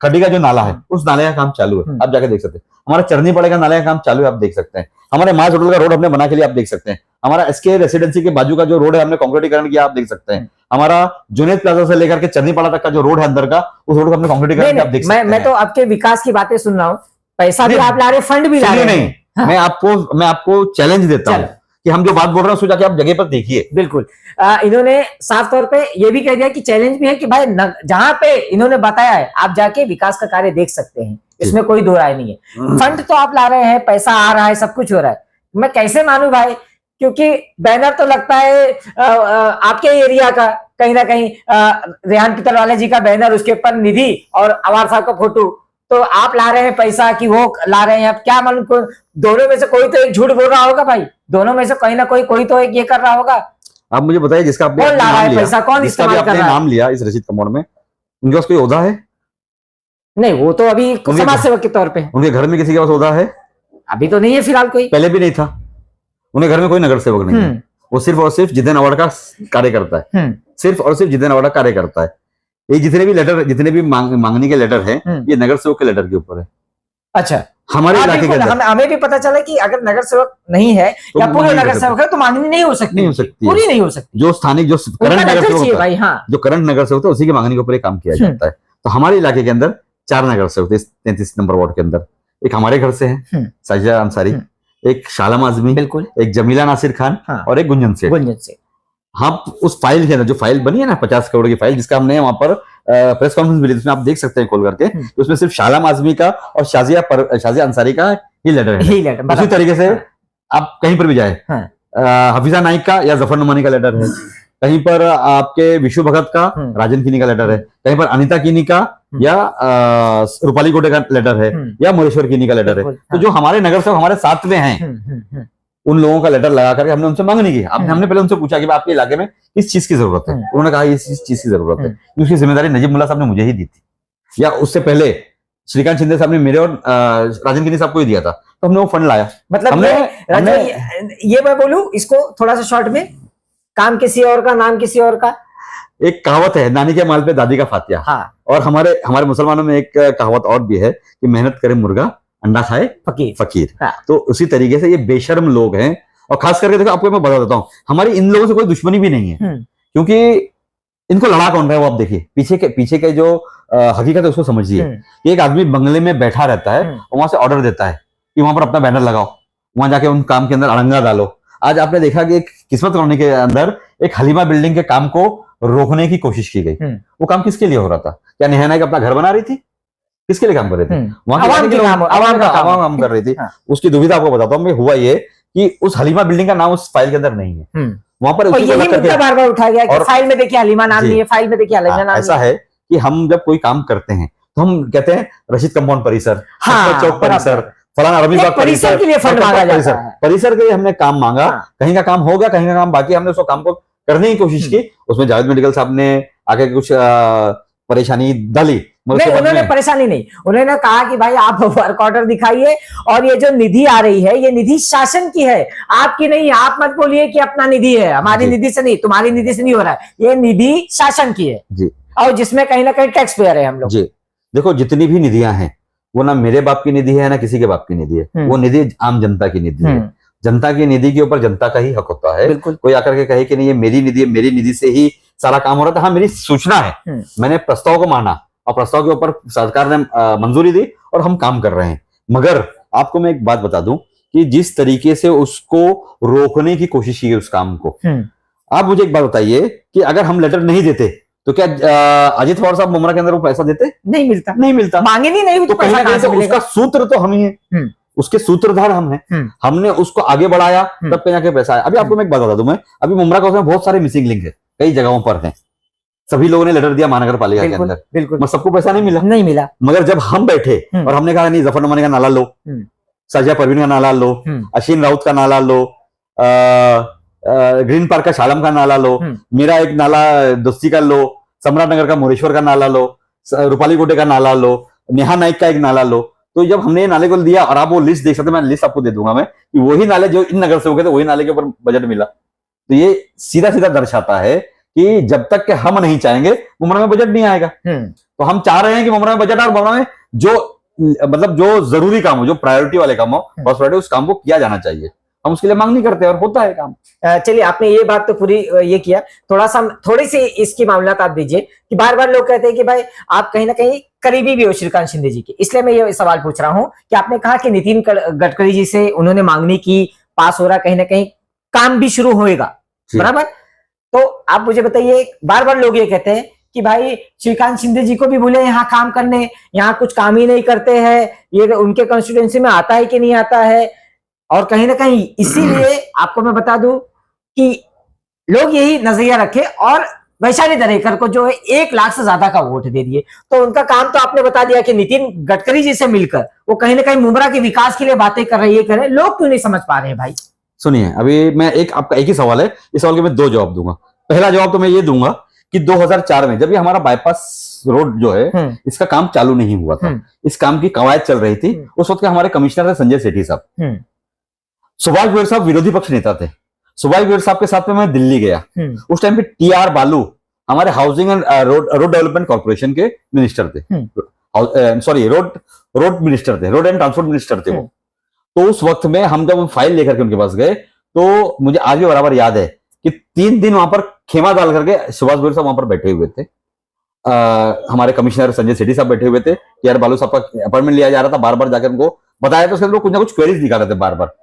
खड्डी का जो नाला है, उस नाले का काम चालू है, आप जाके देख सकते हैं। हमारा चरनी पड़े का नाले का काम चालू है, आप देख सकते हैं। हमारे मास होटल का रोड हमने बना के लिए, आप देख सकते हैं। हमारा एसके रेसिडेंसी के बाजू का जो रोड है, हमने कंक्रीटीकरण किया, आप देख सकते हैं। हमारा जुनेद प्लाजा से लेकर के चरनीपाड़ा तक का जो रोड है अंदर का, उस रोड को हमने कंक्रीटीकरण किया, आप देख सकते हैं। मैं तो आपके विकास की बातें सुन रहा हूँ, पैसा भी आप ला रहे, फंड भी ला रहे हैं। मैं आपको चैलेंज देता हूँ कि हम जो बात बोल रहे हैं उसको जाके आप जगह पर देखिए। बिल्कुल, इन्होंने साफ तौर पे ये भी कह दिया कि चैलेंज भी है कि भाई जहां पे इन्होंने बताया है, आप जाके विकास का कार्य देख सकते हैं, इसमें कोई दो राय नहीं है। फंड तो आप ला रहे हैं, पैसा आ रहा है, सब कुछ हो रहा है, मैं कैसे मानूं भाई? क्योंकि बैनर तो लगता है आपके एरिया का, कहीं ना कहीं रेहान पितलवाले जी का बैनर, उसके ऊपर निधि और अवार साहब का फोटो, तो आप ला रहे हैं पैसा कि वो ला रहे हैं? आप क्या मालूम, दोनों में से कोई तो एक झूठ बोल रहा होगा भाई, दोनों में से कहीं ना कोई तो एक ये कर रहा होगा। आप मुझे बताइए, जिसका आपने कौन ला रहा है पैसा, कौन इस्तेमाल कर रहा है? नाम लिया इस रशीद कमोड में, उनके पास कोई ओहदा है? नहीं, वो तो अभी समाज सेवक के तौर पे। उनके घर में किसी के पास ओहदा है? अभी तो नहीं है फिलहाल कोई, पहले भी नहीं था। उनके घर में कोई नगर सेवक नहीं है, वो सिर्फ और सिर्फ जितेन अवार्ड का कार्य करता है, सिर्फ और सिर्फ जितेन अवार्ड का कार्य करता है। ये जितने भी लेटर, जितने भी मांगने के लेटर है, ये नगर सेवक के लेटर के ऊपर है। अच्छा, हमारे इलाके के अंदर हमें भी पता चला कि अगर नगर सेवक नहीं है तो या पूर्व नगर सेवक है तो मांगनी नहीं हो सकती, पूरी नहीं हो सकती। जो स्थानिक, जो करंट नगर सेवक होता है भाई, हाँ, जो करंट नगर सेवक होता है, उसी की मांगनी के ऊपर एक काम किया जाता है। तो हमारे इलाके के अंदर 4 नगर सेवक थे 33 नंबर वार्ड के अंदर। एक हमारे घर से है साजिया अंसारी, एक शालम आजमी, बिल्कुल, एक जमीला नासिर खान, और एक गुंजन से। हाँ, उस फाइल के अंदर जो फाइल बनी है ना 50 करोड़ की फाइल, जिसका हमने वहां पर प्रेस कॉन्फ्रेंस मिली, उसमें आप देख सकते हैं खोल करके, तो उसमें सिर्फ शालम आजमी का और शाजिया अंसारी का ही लेटर है। उसी तरीके से आप कहीं पर भी जाए, हफीजा नाइक का या जफर नुमानी का लेटर है, कहीं पर आपके विशु भगत का, राजन कीनी का लेटर है, कहीं पर अनिता कीनी का या रूपाली गोटे का लेटर है, या मोरेश्वर कीनी का लेटर है। तो जो हमारे नगर सेवक हमारे साथ में हैं, उन लोगों का लेटर लगा करके हमने उनसे मांगनी की। हमने पहले उनसे पूछा कि आपके इलाके में किस चीज की जरूरत है, उन्होंने कहा इस चीज की जरूरत है। उसकी जिम्मेदारी नजीब मुल्ला साहब ने मुझे ही दी थी, या उससे पहले श्रीकांत शिंदे साहब ने मेरे और राजन कीनी साहब को ही दिया था। तो हमने वो फंड लाया। मतलब ये मैं बोलूं इसको थोड़ा सा शॉर्ट में, काम किसी और का, नाम किसी और का। एक कहावत है, नानी के माल पे दादी का फातिया। हाँ। और हमारे मुसलमानों में एक कहावत और भी है कि मेहनत करे मुर्गा, अंडा खाए फकीर। हाँ। तो उसी तरीके से ये बेशर्म लोग हैं। और खास करके देखो, आपको मैं बता देता हूँ, हमारी इन लोगों से कोई दुश्मनी भी नहीं है, क्योंकि इनको लड़ा कौन रहा है वो आप देखिए। पीछे के जो हकीकत है उसको समझिए कि एक आदमी बंगले में बैठा रहता है और वहां से ऑर्डर देता है कि वहां पर अपना बैनर लगाओ, वहां जाके उन काम के अंदर अड़ंगा डालो। आज आपने देखा कि एक किस्मत कॉलोनी के अंदर एक हलीमा बिल्डिंग के काम को रोकने की कोशिश की गई। वो काम किसके लिए हो रहा था? क्या नेहा नायक अपना घर बना रही थी? किसके लिए काम कर रही थी? वहां आवाम काम कर रही थी। उसकी दुविधा आपको बताता हूँ मैं। हुआ ये कि उस हलीमा बिल्डिंग का नाम उस फाइल के अंदर नहीं है, वहां पर बार बार उठा गया कि फाइल में देखिए हलीमा नाम नहीं है, फाइल में देखिए हलीमा नाम। ऐसा है कि हम जब कोई काम करते हैं तो हम कहते हैं रशीद कंपाउंड परिसर, चौक परिसर, फलाना रवीबाग परिसर के लिए फंड मांगा जाता है। परिसर के लिए हमने काम मांगा, कहीं का काम हो गया, कहीं का काम बाकी, हमने उसको काम को करने की कोशिश की। उसमें जावेद मेडिकल साहब ने आके कुछ परेशानी डाली। नहीं, उन्होंने परेशानी नहीं, उन्होंने कहा कि भाई आप वर्क ऑर्डर दिखाइए और ये जो निधि आ रही है ये निधि शासन की है, आपकी नहीं। आप मत बोलिए कि अपना निधि है, हमारी निधि से नहीं, तुम्हारी निधि से नहीं हो रहा है, ये निधि शासन की है जी, और जिसमें कहीं ना कहीं टैक्स पेयर है हम लोग जी। देखो, जितनी भी निधियां हैं वो ना मेरे बाप की निधि है ना किसी के बाप की निधि है, वो निधि आम जनता की निधि है। जनता की निधि के ऊपर जनता का ही हक होता है। कोई आकर के कहे कि नहीं ये मेरी निधि है, मेरी निधि से ही सारा काम हो रहा था। हाँ, मेरी सूचना है, मैंने प्रस्ताव को माना और प्रस्ताव के ऊपर सरकार ने मंजूरी दी और हम काम कर रहे हैं। मगर आपको मैं एक बात बता दूं कि जिस तरीके से उसको रोकने की कोशिश की उस काम को, आप मुझे एक बात बताइए कि अगर हम लेटर नहीं देते तो क्या अजित पवार साहब मुमरा के अंदर वो पैसा देते? नहीं मिलता। मांगे नहीं तो पैसा कहां से मिलेगा? उसका सूत्र तो हम ही है, उसके सूत्रधार हम हैं। हमने उसको आगे बढ़ाया, तब कहीं जाके पैसा आया। अभी आपको मैं एक बात बता दूं, मैं अभी मुमरा का बहुत सारे मिसिंग लिंक है, कई जगहों पर है। सभी लोगों ने लेटर दिया महानगर पालिका के अंदर, बिल्कुल, सबको पैसा नहीं मिला। मगर जब हम बैठे और हमने कहा नहीं, जफर नुमानी का नाला लो, साजिया परवीन का नाला लो, अशीन राउत का नाला लो, ग्रीन पार्क का शालम का नाला लो, मेरा एक नाला दोस्ती का लो, सम्राट नगर का मोरेश्वर का नाला लो, रूपाली गोटे का नाला लो, नेहा नाइक का एक नाला लो। तो जब हमने नाले को दिया, और आप वो लिस्ट देख सकते हैं, मैं लिस्ट आपको दे दूंगा मैं, कि वही नाले जो इन नगर सेवकों थे वही नाले के ऊपर बजट मिला। तो ये सीधा सीधा दर्शाता है कि जब तक कि हम नहीं चाहेंगे मुमरा में बजट नहीं आएगा। तो हम चाह रहे हैं कि मुमरा में बजट, और मुमरा में जो मतलब जो जरूरी काम हो, जो प्रायोरिटी वाले काम हो, फर्स्ट प्रायोरिटी, उस काम को किया जाना चाहिए। हम उसके लिए मांग नहीं करते और होता है काम। चलिए, आपने ये बात तो पूरी ये किया, थोड़ी सी इसकी मामलात आप दीजिए कि बार बार लोग कहते हैं कि भाई आप कहीं ना कहीं करीबी भी हो श्रीकांत शिंदे जी के, इसलिए मैं ये सवाल पूछ रहा हूं कि आपने कहा कि नितिन गडकरी जी से उन्होंने मांगनी की, पास हो रहा, कहीं ना कहीं काम भी शुरू होएगा, बराबर। तो आप मुझे बताइए, बार बार लोग ये कहते हैं कि भाई श्रीकांत शिंदे जी को भी बोले यहाँ काम करने, यहाँ कुछ काम ही नहीं करते हैं, ये उनके कॉन्स्टिट्यूएंसी में आता है कि नहीं आता है। और कहीं ना कहीं इसीलिए आपको मैं बता दूं कि लोग यही नजरिया रखे और वैशाली दरेकर को जो है 1 लाख से ज्यादा का वोट दे दिए। तो उनका काम तो आपने बता दिया कि नितिन गडकरी जी से मिलकर वो कहीं ना कहीं मुमरा के विकास के लिए बातें कर रहे हैं, लोग क्यों नहीं समझ पा रहे हैं भाई? सुनिए, अभी मैं आपका एक ही सवाल है, इस सवाल के मैं 2 जवाब दूंगा। पहला जवाब तो मैं ये दूंगा कि 2004 में जब ये हमारा बाईपास रोड जो है इसका काम चालू नहीं हुआ था, इस काम की कवायद चल रही थी। उस वक्त के हमारे कमिश्नर थे संजय सेठी साहब। सुभाष गोयल साहब विरोधी पक्ष नेता थे। सुभाष गोयल साहब के साथ में मैं दिल्ली गया। उस टाइम पे टीआर बालू हमारे housing and road development corporation के मिनिस्टर थे, सॉरी रोड मिनिस्टर थे, रोड एंड ट्रांसपोर्ट मिनिस्टर थे वो। तो उस वक्त में हम जब फाइल लेकर के उनके पास गए तो मुझे आज भी बराबर याद है कि 3 दिन वहां पर खेमा डाल करके सुभाष गोयल साहब वहां पर बैठे हुए थे। हमारे कमिश्नर संजय सेठी साहब बैठे हुए थे, टीआर बालू साहब का अपॉइंटमेंट लिया जा रहा था, बार बार जाकर उनको बताया तो उसके अंदर कुछ ना कुछ क्वेरीज दिखा रहे थे बार बार।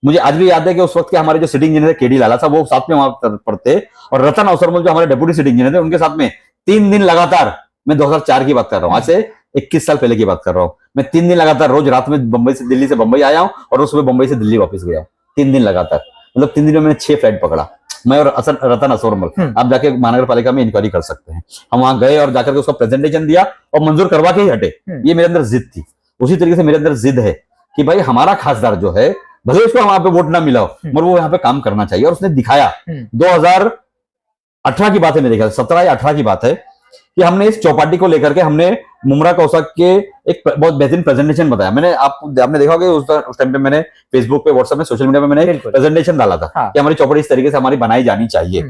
मुझे आज भी याद है कि उस वक्त के हमारे जो सिटिंग इंजीनियर केडी लाला साहब वो साथ में वहां पर थे, और रतन अवसरमल जो हमारे डेप्यूटी सिटिंग इंजीनियर थे उनके साथ में 3 दिन लगातार, मैं 2004 की बात कर रहा हूँ, आज से 21 साल पहले की बात कर रहा हूँ, मैं 3 दिन लगातार रोज रात में दिल्ली से बंबई आया हूँ और रोज सुबह बंबई से दिल्ली वापस गया हूँ। 3 दिन लगातार, मतलब 3 दिन में मैंने 6 फ्लाइट पकड़ा, मैं और रतन अवसरमल। आप जाके महानगर पालिका में इंक्वायरी कर सकते हैं। हम वहां गए और जाकर के उसका प्रेजेंटेशन दिया और मंजूर करवा के ही हटे। ये मेरे अंदर जिद थी। उसी तरीके से मेरे अंदर जिद है कि भाई हमारा खासदार जो है, भले उसको वहां पे वोट ना मिला हो, मगर वो यहाँ पे काम करना चाहिए, और उसने दिखाया। 2018 की बात है, मेरे ख्याल 17 या 18 की बात है कि हमने इस चौपाटी को लेकर के हमने मुमरा कौसा के एक बहुत बेहतरीन प्रेजेंटेशन बताया। मैंने आपने देखा होगा उस टाइम पे मैंने फेसबुक पे, व्हाट्सएप में, सोशल मीडिया पे मैंने प्रेजेंटेशन डाला था कि हमारी चौपाटी इस तरीके से हमारी बनाई जानी चाहिए।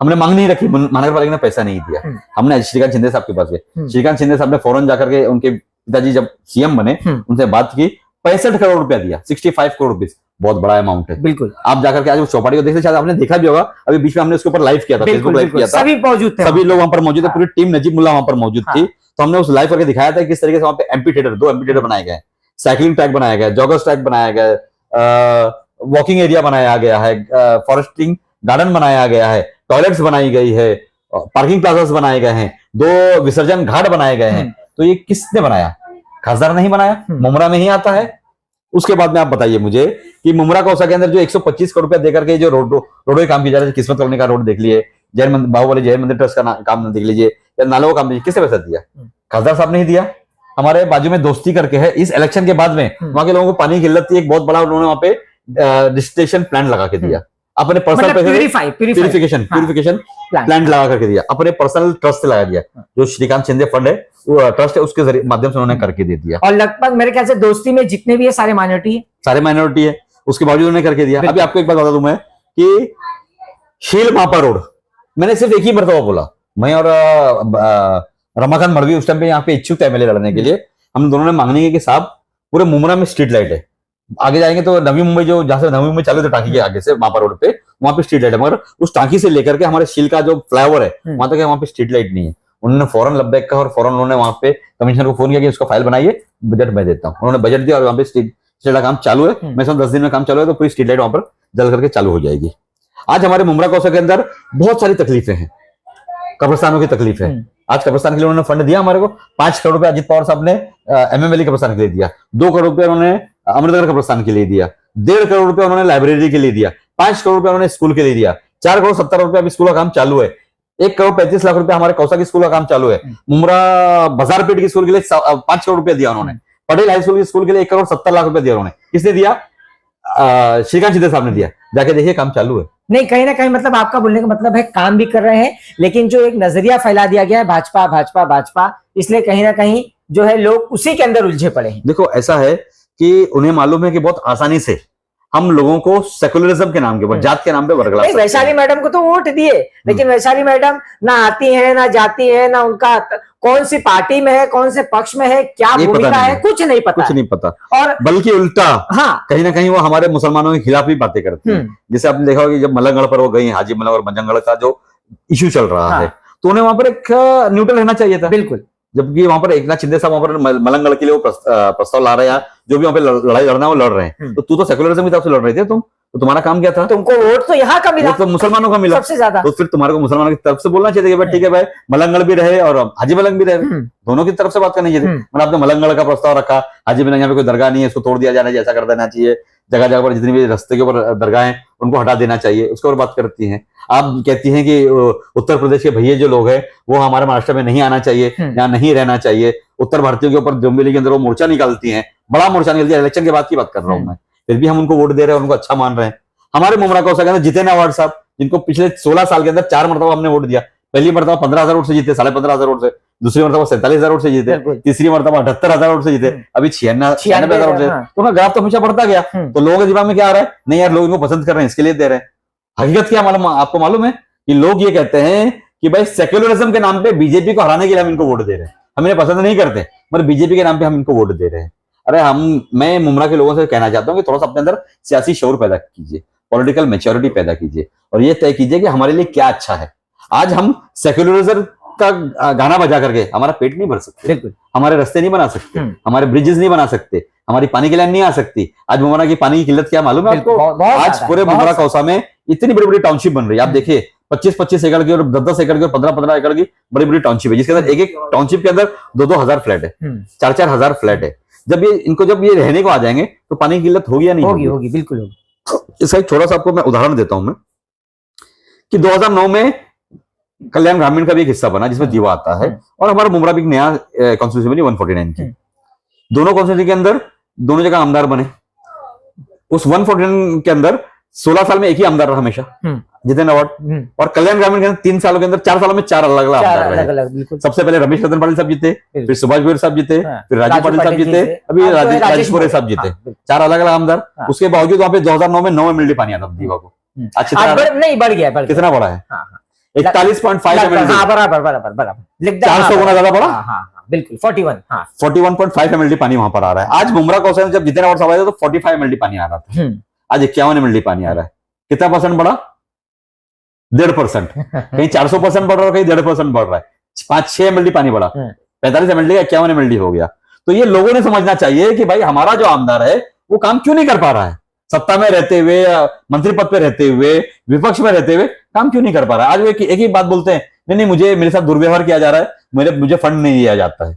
हमने मांग नहीं रखी, महानगर पालिका ने पैसा नहीं दिया। हमने श्रीकांत शिंदे साहब के पास गए, श्रीकांत शिंदे साहब ने फौरन जाकर के उनके पिताजी जब सीएम बने उनसे बात की, 65 करोड़ रुपया दिया, 65 करोड़ रुपीज, बहुत बड़ा अमाउंट है। बिल्कुल, आप जाकर के आज उस चौपाटी को देखते, शायद आपने देखा भी होगा, अभी बीच में हमने उसके ऊपर लाइव किया था, फेसबुक लाइव किया था, सभी मौजूद थे, सभी लोग वहां पर मौजूद थे, पूरी टीम नजीब मुल्ला वहां पर मौजूद थी। तो हमने उस लाइव करके दिखाया था किस तरीके से वहां पे एम्पी थिएटर, 2 एम्पी थिएटर बनाए गए, साइकिलिंग ट्रैक बनाया गया, जॉगर्स ट्रैक बनाया गया, वॉकिंग एरिया बनाया गया है, फॉरेस्टिंग गार्डन बनाया गया है, टॉयलेट्स बनाई गई है, पार्किंग प्लाजास बनाए गए हैं, 2 विसर्जन घाट बनाए गए हैं। तो ये किसने बनाया? खासदार नहीं बनाया, मुमरा में ही आता है। उसके बाद में आप बताइए मुझे कि मुमरा कौसा के अंदर जो 125 करोड़ रुपया देकर के जो रोडों काम किया जा रहा है, किस्मत करने का रोड देख लिए, बाहुबली जैन मंदिर ट्रस्ट का काम देख लीजिए, या नालों का काम देखिए, किसने पैसा दिया? खासदार साहब ने ही दिया। हमारे बाजू में दोस्ती करके है, इस इलेक्शन के बाद में वहां के लोगों को पानी की किल्लत थी, एक बहुत बड़ा उन्होंने वहां पे डिस्टिलेशन प्लांट लगा के दिया, अपने पर्सनल प्यूरिफिकेशन प्लांट लगा करके दिया, अपने पर्सनल ट्रस्ट से लगा दिया, जो श्रीकांत शिंदे फंड है, वो ट्रस्ट है, उसके जरिए माध्यम से उन्होंने करके दे दिया। और लगभग मेरे ख्याल से दोस्ती में जितने भी है सारे माइनॉरिटी है, उसके बावजूद उन्होंने करके दिया। अभी आपको एक बात बता दूं मैं कि शील मापा रोड, मैंने सिर्फ एक ही मरतबा बोला, मैं और रमाकांत मड़वी उस टाइम पे यहाँ पे इच्छुक थे एमएलए लड़ने के लिए। हम दोनों ने मांगनी है कि साहब पूरे मुमरा में स्ट्रीट लाइट है, आगे जाएंगे तो नवी मुंबई, जो जहां से नवी मुंबई चालू थे टांकी के आगे से मापा रोड पे, वहां पे स्ट्रीट लाइट है, मगर उस टांकी से लेकर के हमारे शील का जो फ्लाईओवर है वहां तक वहां पे स्ट्रीट लाइट नहीं है। उन्होंने फौरन लब्बैक कहा और फौरन उन्होंने वहां पे कमिश्नर को फोन किया कि उसका फाइल बनाइए, बजट मैं देता हूँ। उन्होंने बजट दिया और वहां पे स्ट्रीट का काम चालू है। मैं 10 दिन में काम चालू है तो पूरी स्ट्रीट लाइट वहां पर जल करके चालू हो जाएगी। आज हमारे मुमरा कौसा के अंदर बहुत सारी तकलीफें हैं, कब्रिस्तानों की तकलीफ है। आज कब्रिस्तान के लिए उन्होंने फंड दिया हमारे को, 5 करोड़ रुपए अजीत पवार साहब ने एमएमएलए कब्रिस्तान के लिए दिया, 2 करोड़ रुपए उन्होंने अमृतनगर कब्रिस्तान के लिए दिया, 1.5 करोड़ रुपए उन्होंने लाइब्रेरी के लिए दिया, 5 करोड़ रुपए उन्होंने स्कूल के लिए दिया, 4 करोड़ 70 रुपए अभी स्कूल का काम चालू है, 1 करोड़ 35 लाख रुपए हमारे कौसा की स्कूल का काम चालू है। मुमरा बाजारपेट की स्कूल के लिए 5 करोड़ रुपया दिया उन्होंने, पटेल हाई स्कूल की स्कूल के लिए 1 करोड़ 70 लाख रुपया दिया उन्होंने। किसने दिया? श्रीकांत शिंदे साहब ने दिया। जाके देखिए काम चालू है। नहीं, कहीं ना कहीं मतलब आपका बोलने का मतलब है काम भी कर रहे हैं, लेकिन जो एक नजरिया फैला दिया गया है भाजपा भाजपा भाजपा, इसलिए कहीं ना कहीं जो है लोग उसी के अंदर उलझे पड़े हैं। देखो ऐसा है कि उन्हें मालूम है कि बहुत आसानी से हम लोगों को सेकुलरिज्म के नाम के ऊपर, जात के नाम पे वर्गला सकते हैं। वैशाली मैडम को तो वोट दिए, लेकिन वैशाली मैडम ना आती है ना जाती है, ना उनका कौन सी पार्टी में है, कौन से पक्ष में है, क्या भूमिका है, कुछ नहीं पता। और बल्कि उल्टा कहीं ना कहीं वो हमारे मुसलमानों के खिलाफ भी बातें करती है। जैसे आपने देखा होगा कि जब मलंगगढ़ पर वो गई, हाजी मलंग और मंजनगढ़ का जो इश्यू चल रहा है, तो उन्हें वहां पर एक न्यूट्रल रहना चाहिए था। बिल्कुल, जबकि वहां पर एकनाथ शिंदे साहब वहां पर मलंगगढ़ के लिए वो प्रस्ताव ला रहे हैं, जो भी वहां पे लड़ाई लड़ना है वो लड़ रहे हैं। तो तू तो सेकुलरिज्म की तरफ से लड़ रही थी, तो तुम्हारा काम क्या था? तुमको वोट तो यहाँ का मिला, तो मुसलमानों का मिला सबसे ज्यादा, तो फिर तुम्हारे को मुसलमानों की तरफ से बोलना चाहिए कि ठीक है भाई, मलंगगढ़ भी रहे और हाजी मलंग भी रहे, दोनों की तरफ से बात करनी चाहिए। मैंने आपने मलंगगढ़ का प्रस्ताव रखा, हाजी मलंग यहाँ पे कोई दरगाह नहीं है, इसको तोड़ दिया जाना चाहिए, ऐसा कर देना चाहिए, जगह जगह पर जितनी भी रास्ते के ऊपर दरगाह है उनको हटा देना चाहिए, उसके ऊपर बात करती हैं। आप कहती हैं कि उत्तर प्रदेश के भैया जो लोग हैं वो हमारे महाराष्ट्र में नहीं आना चाहिए, यहाँ नहीं रहना चाहिए। उत्तर भारतीयों के ऊपर जुम्बिली के अंदर वो मोर्चा निकालती हैं, बड़ा मोर्चा निकलती है, इलेक्शन के बाद की बात कर रहा हूँ मैं, फिर भी हम उनको वोट दे रहे हैं, उनको अच्छा मान रहे हैं। हमारे मुमरा कौसा के अंदर जितेंद्र अवार्ड साहब, जिनको पिछले 16 साल के अंदर 4 मरतबा हमने वोट दिया, पहली मरतबा 15,000 वोट से जीते, 15,500 वोट से, दूसरी मरतबा 47,000 वोट से जीते, तीसरी मरतबा 78,000 वोट से जीते, अभी 96,000 वोट से। तो उनका ग्राफ तो हमेशा बढ़ता गया। तो लोगों के दिमाग में क्या आ रहा है, नहीं यार लोग इनको पसंद कर रहे हैं इसके लिए दे रहे हैं। हकीकत क्या मालूम, आपको मालूम है कि लोग ये कहते हैं कि भाई सेक्युलरिज्म के नाम पे बीजेपी को हराने के लिए हम इनको वोट दे रहे हैं, हम इन्हें पसंद नहीं करते मगर बीजेपी के नाम पे हम इनको वोट दे रहे हैं। अरे मैं मुमरा के लोगों से कहना चाहता हूँ कि थोड़ा सा अपने अंदर सियासी शऊर पैदा कीजिए, पॉलिटिकल मैच्योरिटी पैदा कीजिए और ये तय कीजिए कि हमारे लिए क्या अच्छा है। आज हम सेक्युलरिज्म का गाना बजा करके हमारा पेट नहीं भर सकते, हमारे रास्ते नहीं बना सकते, हमारे ब्रिजेस नहीं बना सकते, हमारी पानी की लाइन नहीं आ सकती। आज मुमरा की पानी की किल्लत क्या मालूम है आपको? आज पूरे मुमरा कौसा में इतनी बड़ी बड़ी टाउनशिप बन रही है। आप देखिए 25-25 एकड़ की और 10-10 एकड़ की और 15-15 एकड़ की बड़ी बड़ी टाउनशिप है, जिसके अंदर एक टाउनशिप के अंदर 2-2 हजार फ्लैट है, 4-4 हजार फ्लैट है। जब ये रहने को आ जाएंगे तो पानी की किल्लत होगी या नहीं होगी? होगी, बिल्कुल होगी। इसका एक छोटा सा आपको मैं उदाहरण देता हूं मैं कि 2009 में कल्याण ग्रामीण का भी एक हिस्सा बना जिसमें दीवा आता है और हमारा मुमरा भी एक नया कॉन्स्टिट्यूंसी बनी 149 की। दोनों कॉन्स्टिट्यूंसी के अंदर दोनों जगह आमदार बने। उस 149 के अंदर 16 साल में एक ही आमदार रहा हमेशा, जितेंद्र अवार्ड। और कल्याण ग्रामीण के अंदर 3 सालों के अंदर 4 सालों में 4 अलग अलग आमदार रहे। सबसे पहले रमेश रतन पाटिल साहब जीते, फिर सुभाष गोयल साहब जीते, फिर राजीव पाटिल साहब जीते, अभी राजेश पुरे साहब जीते। 4 अलग अलग आमदार। उसके बावजूद वहां पे 2009 में 9 एमएलडी पानी आता दीवा को। अच्छी नहीं बढ़ गया, कितना बड़ा है? 41.5 एमएलडी, बराबर 400 गुना ज्यादा बड़ा, बिल्कुल 41.5 एमएलडी पानी वहां पर आ रहा है। आज मुमरा कौशल में जब जितेंद्र अवार्ड साहब आए थे तो 45 एमएलडी पानी आ रहा था, आज 51 एमएलडी पानी आ रहा है। कितना परसेंट बढ़ा? 1.5%। कहीं 400% बढ़ रहा है, कहीं 1.5% बढ़ रहा है। 5-6 एमएलडी पानी बढ़ा, 45 एमएलडी का 51 एमएलडी हो गया। तो ये लोगों ने समझना चाहिए कि भाई हमारा जो आमदार है वो काम क्यों नहीं कर पा रहा है, सत्ता में रहते हुए, मंत्री पद पे रहते हुए, विपक्ष में रहते हुए काम क्यों नहीं कर पा रहा है। आज वो एक ही बात बोलते हैं, नहीं मुझे मेरे साथ दुर्व्यवहार किया जा रहा है, मुझे फंड नहीं दिया जाता है।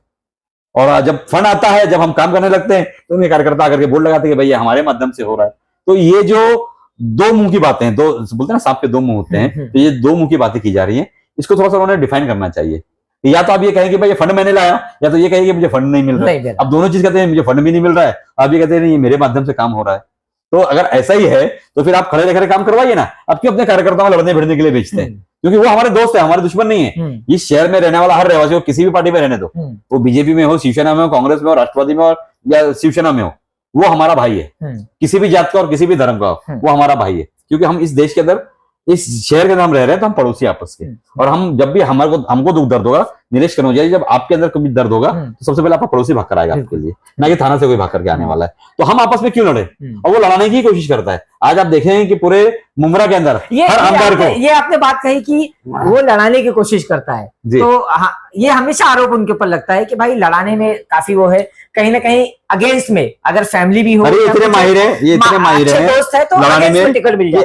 और जब फंड आता है, जब हम काम करने लगते हैं तो उनके कार्यकर्ता आकर के बोर्ड लगाते हैं कि भाई ये हमारे माध्यम से हो रहा है। तो ये जो दो मुंह की बातें हैं, दो बोलते हैं ना सांप के दो मुंह होते हैं, तो ये दो मुंह की बातें की जा रही हैं। इसको थोड़ा सा उन्होंने डिफाइन करना चाहिए। या तो आप ये कहें कि भाई ये फंड मैंने लाया, या तो ये कहें कि मुझे फंड नहीं मिल रहा है। अब दोनों चीज कहते हैं, मुझे फंड भी नहीं मिल रहा है, आप ये कहते हैं नहीं ये मेरे माध्यम से काम हो रहा है। तो अगर ऐसा ही है तो फिर आप खड़े रह काम करवाइए ना। आप क्यों अपने कार्यकर्ताओं को लड़ने भिड़ने के लिए बेचते हैं? क्योंकि वो हमारे दोस्त है, हमारे दुश्मन नहीं है। इस शहर में रहने वाला हर रहवासी को किसी भी पार्टी में रहने दो, वो बीजेपी में हो, शिवसेना में हो, कांग्रेस में हो, राष्ट्रवादी में हो या शिवसेना में हो, वो हमारा भाई है। किसी भी जात का और किसी भी धर्म का वो हमारा भाई है। क्योंकि हम इस देश के अंदर, इस शहर के अंदर हम रह रहे हैं, तो हम पड़ोसी आपस के। और हम जब भी हमको दुख दर्द होगा, नीलेश कनौजिया, जब आपके अंदर कभी दर्द होगा तो सबसे पहले आपका पड़ोसी भाग कर आएगा आपके लिए, ना कि थाना से कोई भाग करके आने वाला है। तो हम आपस में क्यों लड़े? और वो लड़ाने की कोशिश करता है। आज आप देखें कि पूरे मुमरा के अंदर हर आमदार को, ये आपने बात कही कि वो लड़ाने की कोशिश करता है, तो ये हमेशा आरोप उनके ऊपर लगता है कि भाई लड़ाने में काफी वो है, कहीं ना कहीं अगेंस्ट में, अगर फैमिली भी हो, अरे इतने माहिर है, ये इतने माहिर है दोस्त है तो लड़ाने में टिकट मिल जाए।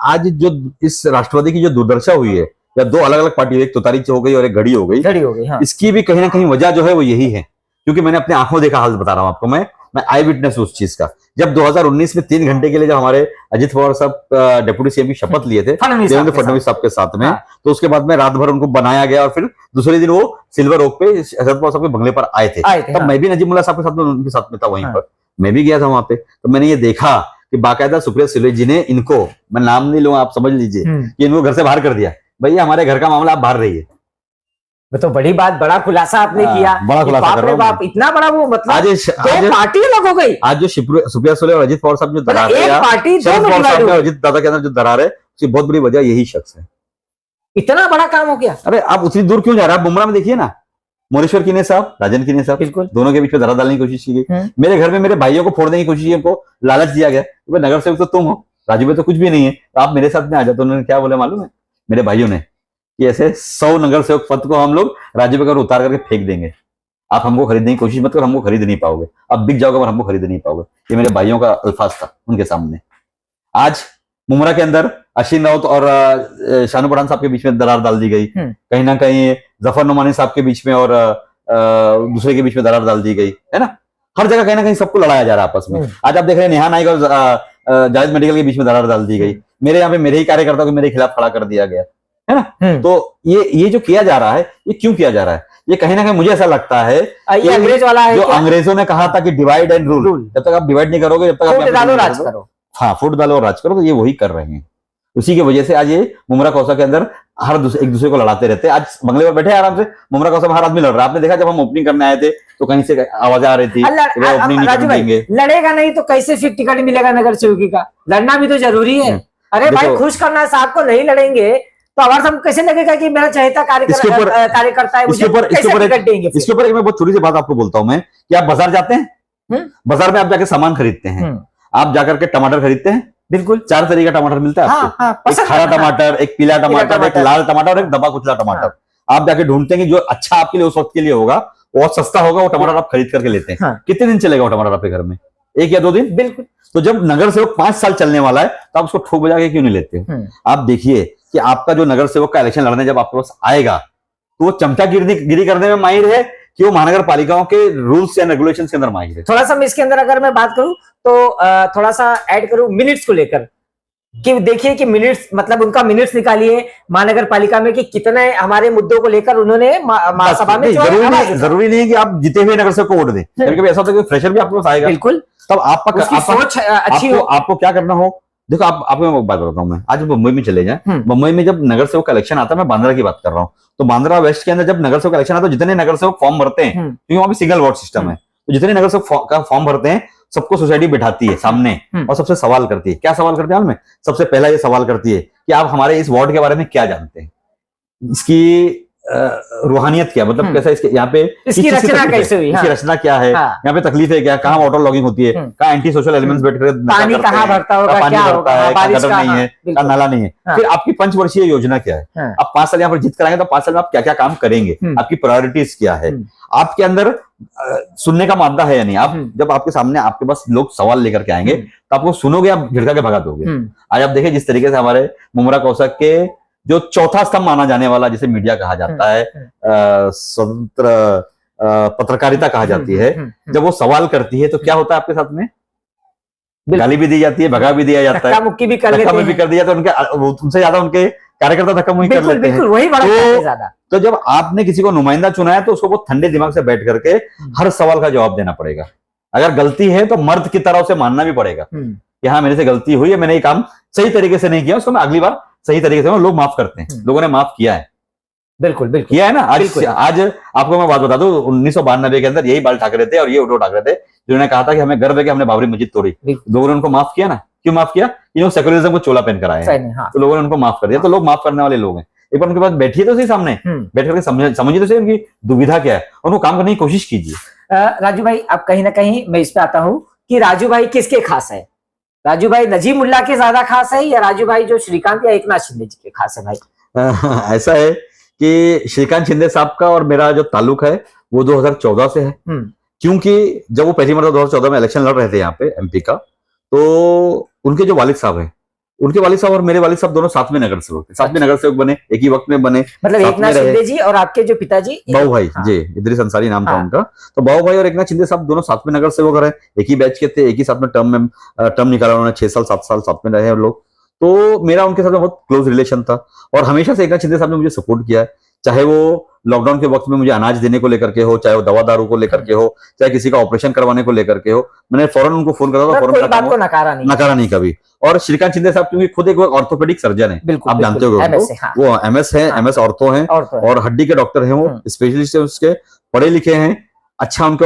आज जो इस राष्ट्रवादी की जो दुर्दशा हुई है, या दो अलग अलग पार्टी, एक तुतारी हो गई और एक घड़ी हो गई, हाँ। इसकी भी कहीं ना कहीं वजह जो है वो यही है। क्योंकि मैंने अपने आंखों देखा हाल बता रहा हूं आपको, मैं आई विटनेस उस चीज का। जब 2019 में 3 घंटे के लिए जब हमारे अजित पवार साहब डिप्टी सीएम की शपथ लिए थे देवेंद्र फडणवीस साहब के साथ में, तो उसके बाद में रात भर उनको बनाया गया और फिर दूसरे दिन वो सिल्वर ओक पे शरद पवार साहब के बंगले पर आए थे। तब मैं भी नजीमुल्लाह साहब के साथ में उनके साथ में था, वहीं पर मैं भी गया था वहां पे। तो मैंने ये देखा कि बाकायदा सुप्रिया सुले जी ने इनको, मैं नाम नहीं लूंगा, आप समझ लीजिए, कि इनको घर से बाहर कर दिया। भैया हमारे घर का मामला, आप बाहर रहिए। तो बड़ी बात, बड़ा खुलासा आपने किया, बड़ा खुलासा कर रहा हूं। बाप, इतना बड़ा वो, मतलब आज पार्टी अलग हो गई। आज जो सुप्रिया सुले और अजित पवार साहब जो दरार है, शरद पवार साहब और अजित दादा के अंदर जो दरार है, उसकी बहुत बड़ी वजह यही शख्स है। इतना बड़ा काम हो गया। अरे आप उतनी दूर क्यों जा रहे हैं? आप मुमरा में देखिए ना, मोरेश्वर कीने साहब, राजन कीने साहब, बिल्कुल दोनों के बीच में दरार डालने की कोशिश की गई। मेरे घर में मेरे भाइयों को फोड़ने की कोशिश की, उनको लालच दिया गया, नगर सेवक तो तुम हो, राजू में तो कुछ भी नहीं है, तो आप मेरे साथ में आ जाओ। तो उन्होंने क्या बोला मालूम है मेरे भाइयों ने, कि ऐसे 100 नगर सेवक पद को हम लोग राज्य पे उतार करके फेंक देंगे, आप हमको खरीदने की कोशिश मत करो, हमको खरीद नहीं पाओगे, आप बिक जाओगे पर हमको खरीद नहीं पाओगे। ये मेरे भाइयों का अल्फाज था उनके सामने। आज मुमरा के अंदर अश्विन राउत और शानू पठान साहब के बीच में दरार डाल दी गई, कहीं ना कहीं जफर नुमानी साहब के बीच में और दूसरे के बीच में दरार डाल दी गई, है ना। हर जगह कहीं ना कहीं सबको लड़ाया जा रहा है आपस में। आज आप देख रहे हैं नेहा नाइक और जायद मेडिकल के बीच में दरार डाल दी गई। मेरे यहाँ पे मेरे ही कार्यकर्ता को मेरे खिलाफ खड़ा कर दिया गया, है ना। तो ये जो किया जा रहा है, ये क्यों किया जा रहा है? ये कहीं ना कहीं मुझे ऐसा लगता है ये अंग्रेज वाला है, जो अंग्रेजों ने कहा था कि डिवाइड एंड रूल, जब तक आप डिवाइड नहीं करोगे, जब तक आप डालो राज करो, हाँ फुट डालो और राज करो, तो ये वही कर रहे हैं। उसी की वजह से आज ये मुमरा कौसा के अंदर एक दूसरे को लड़ाते रहते हैं। आज बंगले पर बैठे आराम से, मुमरा कौसा हर आदमी लड़ रहा है। आपने देखा जब हम ओपनिंग करने आए थे तो कहीं से आवाज आ रही थी ओपनिंग नहीं देंगे। लड़ेगा नहीं तो कैसे फिर टिकट मिलेगा नगर सेवकी का? लड़ना भी तो जरूरी है। अरे भाई खुश करना है साहब को, नहीं लड़ेंगे तो आवाज हम कैसे लगेगा कि मेरा चहेता कार्यकर्ता है, मुझे कैसे टिकट देंगे? इसके ऊपर एक मैं बहुत छोटी सी बात आपको बोलता हूं मैं, कि आप बाजार जाते हैं, बाजार में आप जाके सामान खरीदते हैं, आप जाकर के टमाटर खरीदते हैं, बिल्कुल 4 तरीके का टमाटर मिलता है आपको। एक हरा टमाटर, एक पीला टमाटर, एक लाल टमाटर और एक दबा कुचला टमाटर। आप जाके ढूंढते हैं कि जो अच्छा आपके लिए उस वक्त के लिए होगा, वो सस्ता होगा, वो टमाटर आप खरीद करके लेते हैं। कितने दिन चलेगा वो टमाटर आपके घर में? 1 या 2 दिन। बिल्कुल। तो जब नगर सेवक 5 साल चलने वाला है तो आप उसको ठोक बजा के क्यों नहीं लेते? आप देखिए कि आपका जो नगर सेवक का इलेक्शन लड़ने जब आपके पास आएगा तो वो चमचागिरी करने में माहिर है कि वो महानगर पालिकाओं के रूल्स एंड रेगुलेशन के अंदर माहिर है। थोड़ा सा मैं इसके अंदर अगर मैं बात करूं तो थोड़ा सा ऐड करूं मिनट्स को लेकर, कि देखिए कि मिनट्स मतलब उनका मिनट्स निकालिए महानगर पालिका में कि कितने हमारे मुद्दों को लेकर उन्होंने महासभा में। जरूरी नहीं है कि आप जीते हुए नगर सेवक को वोट दें। कभी ऐसा होता है कि फ्रेशर भी आपके पास आएगा, बिल्कुल, तब आपको क्या करना हो। देखो आपको मैं बात बताता हूँ। मैं आज मुंबई में चले जाए, मुंबई में जब नगर सेवक का इलेक्शन आता है, मैं बांद्रा की बात कर रहा हूँ, तो बांद्रा वेस्ट के अंदर जब नगर सेवक का इलेक्शन आता है, जितने नगर सेवक फॉर्म भरते हैं, क्योंकि वहां पे सिंगल वोट सिस्टम है, तो जितने नगर सेवक का फॉर्म भरते हैं सबको सोसाइटी बिठाती है सामने और सबसे सवाल करती है। क्या सवाल करते हैं? सबसे पहला ये सवाल करती है कि आप हमारे इस वार्ड के बारे में क्या जानते हैं, इसकी रूहानियत क्या, मतलब कैसा इसके यहाँ पे इसकी रचना कैसे हुई, इसकी रचना क्या है, यहाँ पे तकलीफें क्या, कहाँ वाटर लॉगिंग होती है, कहाँ एंटी सोशल एलिमेंट्स बैठ कर पानी कहाँ भरता होगा, पानी भरता है, कहाँ गटर नहीं है, कहाँ नाला नहीं है। फिर आपकी 5 वर्षीय योजना क्या है, आप 5 साल यहाँ पर जीत कराएंगे तो 5 साल में आप क्या क्या काम करेंगे, आपकी प्रायोरिटीज क्या है, आपके अंदर सुनने का मादा है या नहीं। आप जब आपके सामने आपके पास लोग सवाल लेकर के आएंगे तो आपको सुनोगे, आप झिड़का के भगा दोगे। आज आप देखिए जिस तरीके से हमारे मुमरा कौसा के जो चौथा स्तंभ माना जाने वाला, जिसे मीडिया कहा जाता है, स्वतंत्र पत्रकारिता कहा जाती है, जब वो सवाल करती है तो क्या होता है आपके साथ में? गाली भी दी जाती है, भगा भी दिया जाता है, धक्का मुक्की भी कर दिया जाता है। उनसे ज्यादा उनके कार्यकर्ता धक्का मुक्की कर लेते हैं। वही बड़ा तो जब आपने किसी को नुमाइंदा चुना है तो उसको बहुत ठंडे दिमाग से बैठ करके हर सवाल का जवाब देना पड़ेगा। अगर गलती है तो मर्द की तरह उसे मानना भी पड़ेगा कि हाँ मेरे से गलती हुई है, मैंने ये काम सही तरीके से नहीं किया, उसको मैं अगली बार सही तरीके से, लोग माफ करते हैं, लोगों ने माफ किया है, बिल्कुल बिल्कुल किया है ना। आज आपको मैं बात बता दूं, 1992 के अंदर यही बाल ठाकरे थे और ये उद्धव ठाकरे थे जिन्होंने कहा था कि हमें गर्व है कि हमने बाबरी मस्जिद तोड़ी। लोगों ने उनको माफ किया ना। क्यों माफ किया? क्योंकि सेकुलरिज्म को चोला पहन कर आए हैं, तो लोगों ने उनको माफ कर दिया। तो लोग माफ करने वाले लोग हैं। एक बार उनके पास बैठिए तो सही, सामने बैठ करके समझिए तो सही उनकी दुविधा क्या है, उनको काम करने की कोशिश कीजिए। राजू भाई, अब कहीं ना कहीं मैं इस पे आता हूँ कि राजू भाई किसके खास है? राजू भाई नजीमुल्लाह के ज्यादा खास है या राजू भाई जो श्रीकांत या एकनाथ शिंदे जी के खास है? भाई ऐसा है कि श्रीकांत शिंदे साहब का और मेरा जो ताल्लुक है वो 2014 से है, क्योंकि जब वो पहली मरतबा 2014 में इलेक्शन लड़ रहे थे यहाँ पे एमपी का, तो उनके जो वालिद साहब हैं, उनके वालिद साहब और मेरे वालिद साहब दोनों साथ में नगर सेवक थे, साथ में नगर सेवक बने, एक ही वक्त में बने। मतलब एकनाथ शिंदे जी और आपके जो पिताजी बाबू भाई जी, इदरीस अंसारी नाम था उनका, तो बाबू भाई और एकनाथ शिंदे साहब दोनों साथ में नगर सेवक रहे, एक ही बैच के थे, एक ही साथ में टर्म निकाला उन्होंने, 6 साल 7 साल साथ में रहे लोग। तो मेरा उनके साथ बहुत क्लोज रिलेशन था और हमेशा से एकनाथ शिंदे साहब ने मुझे सपोर्ट किया है, चाहे वो लॉकडाउन के वक्त में मुझे अनाज देने को लेकर के हो, चाहे वो दवा दारू को लेकर के हो, चाहे किसी का ऑपरेशन करवाने को लेकर के हो, मैंने फौरन उनको फोन करा था, फौरन बात को नकारा नहीं कभी। और श्रीकांत शिंदे साहब क्योंकि खुद एक ऑर्थोपेडिक सर्जन है, आप जानते हो, वो एमएस है, एमएस ऑर्थो हैं और हड्डी के डॉक्टर हैं, वो स्पेशलिस्ट है उसके, पढ़े लिखे हैं, अच्छा उनको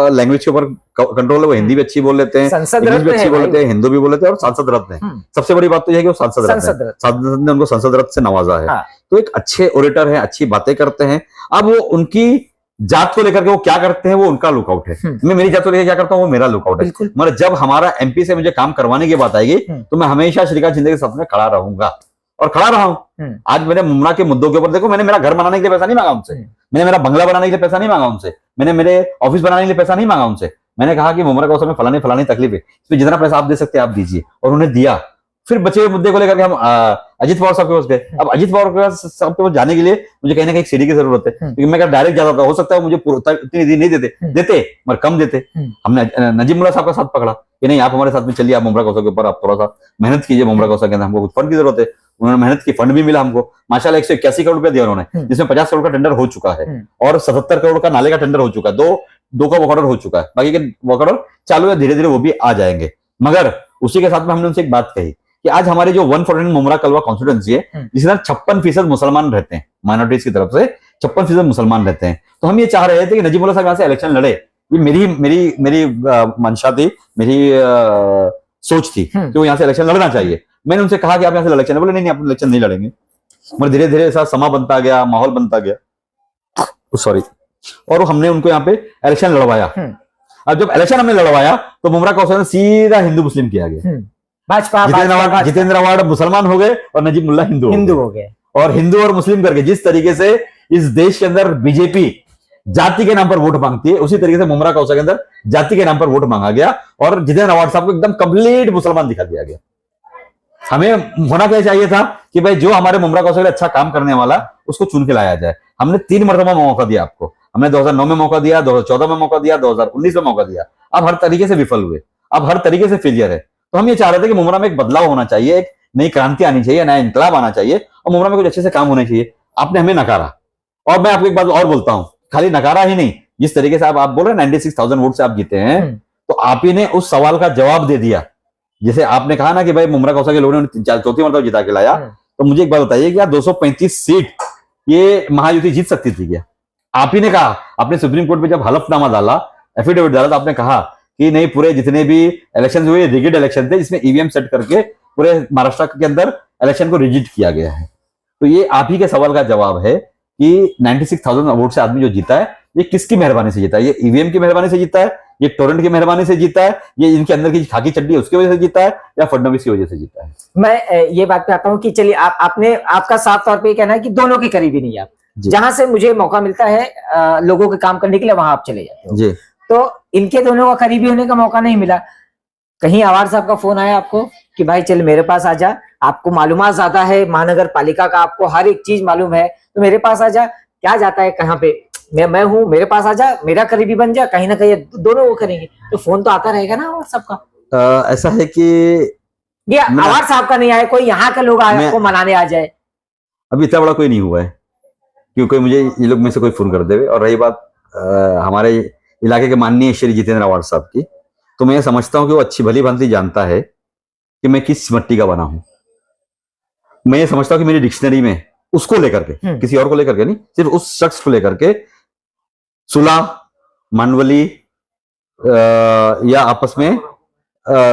लैंग्वेज के ऊपर कंट्रोल है, वो हिंदी भी अच्छी बोल लेते हैं, इंग्लिश भी अच्छी बोल लेते हैं, हिंदी भी बोल लेते हैं और सांसद रत्न है। सबसे बड़ी बात तो यह है कि वो सांसद रत्न ने उनको सांसद रत्न से नवाजा है। तो एक अच्छे ओरेटर है, अच्छी बातें करते हैं। अब वो उनकी जात को लेकर के वो क्या करते हैं वो उनका लुकआउट है, मैं मेरी जात को लेकर क्या करता हूँ वो मेरा लुकआउट है। मगर जब हमारा एमपी से मुझे काम करवाने की बात आएगी तो मैं हमेशा श्रीकांत शिंदे के साथ में खड़ा रहूंगा और खड़ा रहा हूं। आज मैंने मुमरा के मुद्दों के ऊपर, देखो मैंने मेरा घर बनाने के लिए पैसा नहीं मांगा उनसे, मैंने मेरा बंगला बनाने के लिए पैसा नहीं मांगा उनसे, मैंने मेरे ऑफिस बनाने के लिए पैसा नहीं मांगा उनसे। मैंने कहा कि मुमरा कौशल में फलानी तकलीफ है, इसमें जितना पैसा आप दे सकते हैं आप दीजिए, और उन्हें दिया। फिर बचे हुए मुद्दे को लेकर के हम अजित पवार साहब के पास गए। अब अजित पवार साहब के पास जाने के लिए मुझे कहीं ना कहीं सीढ़ी की जरूरत है, क्योंकि मैं अगर डायरेक्ट जाता था हो सकता है मुझे इतनी दी नहीं देते मगर कम देते। हमने नजीमुल्लाह साहब का साथ पकड़ा कि नहीं आप हमारे साथ में चलिए, आप मुमरा कौशल के ऊपर आप थोड़ा सा मेहनत कीजिए, मुमरा कौशल के अंदर हमको कुछ फंड की जरूरत है। उन्होंने मेहनत की, फंड भी मिला हमको माशाल्लाह, 181 करोड़ रुपया दिया उन्होंने, जिसमें 50 करोड़ का टेंडर हो चुका है और 77 करोड़ का नाले का टेंडर हो चुका है, दो का वर्क ऑर्डर हो चुका है, बाकी के वर्क ऑर्डर चालू है, धीरे धीरे वो भी आ जाएंगे। मगर उसी के साथ में हमने उनसे एक बात कही कि आज हमारे जो 149 मुमरा कलवा कॉन्स्टिट्यूंसी है, जिसके अंदर 56% मुसलमान रहते हैं, माइनॉरिटीज की तरफ से 56% मुसलमान रहते हैं। तो हम ये चाह रहे थे कि नजीमुल्लाह साहब यहाँ से इलेक्शन लड़े। ये मेरी मंशा थी, मेरी सोच थी कि वो यहाँ से इलेक्शन लड़ना चाहिए। मैंने उनसे कहा कि आप यहाँ से इलेक्शन, बोले नहीं आप इलेक्शन नहीं लड़ेंगे। मगर धीरे धीरे ऐसा समा बनता गया, माहौल बनता गया, सॉरी, और हमने उनको यहाँ पे इलेक्शन लड़वाया। अब जब इलेक्शन हमने लड़वाया तो मुमरा कौशल सीधा हिंदू मुस्लिम किया गया। भाजपा जितेंद्र अवार्ड मुसलमान हो गए और नजीब मुल्ला हिंदू हो गए। और हिंदू और मुस्लिम करके जिस तरीके से इस देश के अंदर बीजेपी जाति के नाम पर वोट मांगती है, उसी तरीके से मुमरा कौशल के अंदर जाति के नाम पर वोट मांगा गया और जितेंद्र अवार्ड साहब को एकदम कंप्लीट मुसलमान दिखा दिया गया। हमें होना क्या चाहिए था कि भाई जो हमारे मुमरा कौशल अच्छा काम करने वाला उसको चुन के लाया जाए। हमने 3 मरतबा मौका दिया आपको। हमने 2009 में मौका दिया, 2014 में मौका दिया, 2019 में मौका दिया। अब हर तरीके से विफल हुए, अब हर तरीके से फेलियर है। तो हम ये चाह रहे थे कि मुमरा में एक बदलाव होना चाहिए, एक नई क्रांति आनी चाहिए, नया इंकलाब आना चाहिए और मुमरा में कुछ अच्छे से काम होने चाहिए। आपने हमें नकारा। और मैं आपको एक बात और बोलता हूं, खाली नकारा ही नहीं, जिस तरीके से आप बोल रहे हैं 96,000 वोट से आप जीते हैं, तो आप ही ने उस सवाल का जवाब दे दिया। जैसे आपने कहा ना कि भाई मुमरा कौशल के लोगों ने चौथी मरतबा जिता के लाया, तो मुझे एक बात बताइए, क्या 235 सीट ये महायुति जीत सकती थी क्या? आप ही ने कहा, आपने सुप्रीम कोर्ट में जब हलफनामा डाला, एफिडेविट डाला, तो आपने कहा कि नहीं, पूरे जितने भी इलेक्शन हुए रिगिड इलेक्शन थे, जिसमें ईवीएम सेट करके पूरे महाराष्ट्र के अंदर इलेक्शन को रिजिड किया गया है। तो ये आप ही के सवाल का जवाब है कि 96,000 वोट से आदमी जो जीता है, ये किसकी मेहरबानी से जीता है? ये ईवीएम की मेहरबानी से जीता है, ये टोरेंट की मेहरबानी से जीता है, ये इनके अंदर की खाकी चड्डी उसकी वजह से जीता है, या फडणवीस की वजह से जीता है? मैं ये बात पे आता हूँ कि चलिए आपका साफ तौर पे कहना है कि दोनों के करीबी नहीं आप, जहां से मुझे मौका मिलता है लोगों के काम करने के लिए, वहां आप चले जाते हो जी। तो इनके दोनों का करीबी होने का मौका नहीं मिला। कहीं अवार्ड साहब का फोन आया आपको कि भाई चल मेरे पास आ जा, आपको मालूमात ज्यादा है महानगर पालिका का, आपको हर एक चीज मालूम है, तो मेरे पास आ जा। क्या जाता है कहाँ पे, मैं हूँ, मेरे पास आ जा, मेरा करीबी बन जा, कहीं ना कहीं दोनों वो करेंगे। तो फोन तो आता रहेगा ना अवार्ड साहब का? ऐसा है कि ये अवार्ड साहब का नहीं आया, कोई यहाँ के लोग आए आपको मनाने आ जाए। अभी इतना बड़ा कोई नहीं हुआ है क्योंकि मुझे ये लोग में से कोई फोन कर देवे। और रही बात हमारे इलाके के माननीय श्री जितेंद्र अवार्ड साहब की, तो मैं समझता हूँ कि वो अच्छी भली भांति जानता है कि मैं किस मिट्टी का बना हूं। मैं ये समझता हूँ कि मेरी डिक्शनरी में उसको लेकर के, किसी और को लेकर के नहीं, सिर्फ उस शख्स को लेकर के सुलह, मानवली या आपस में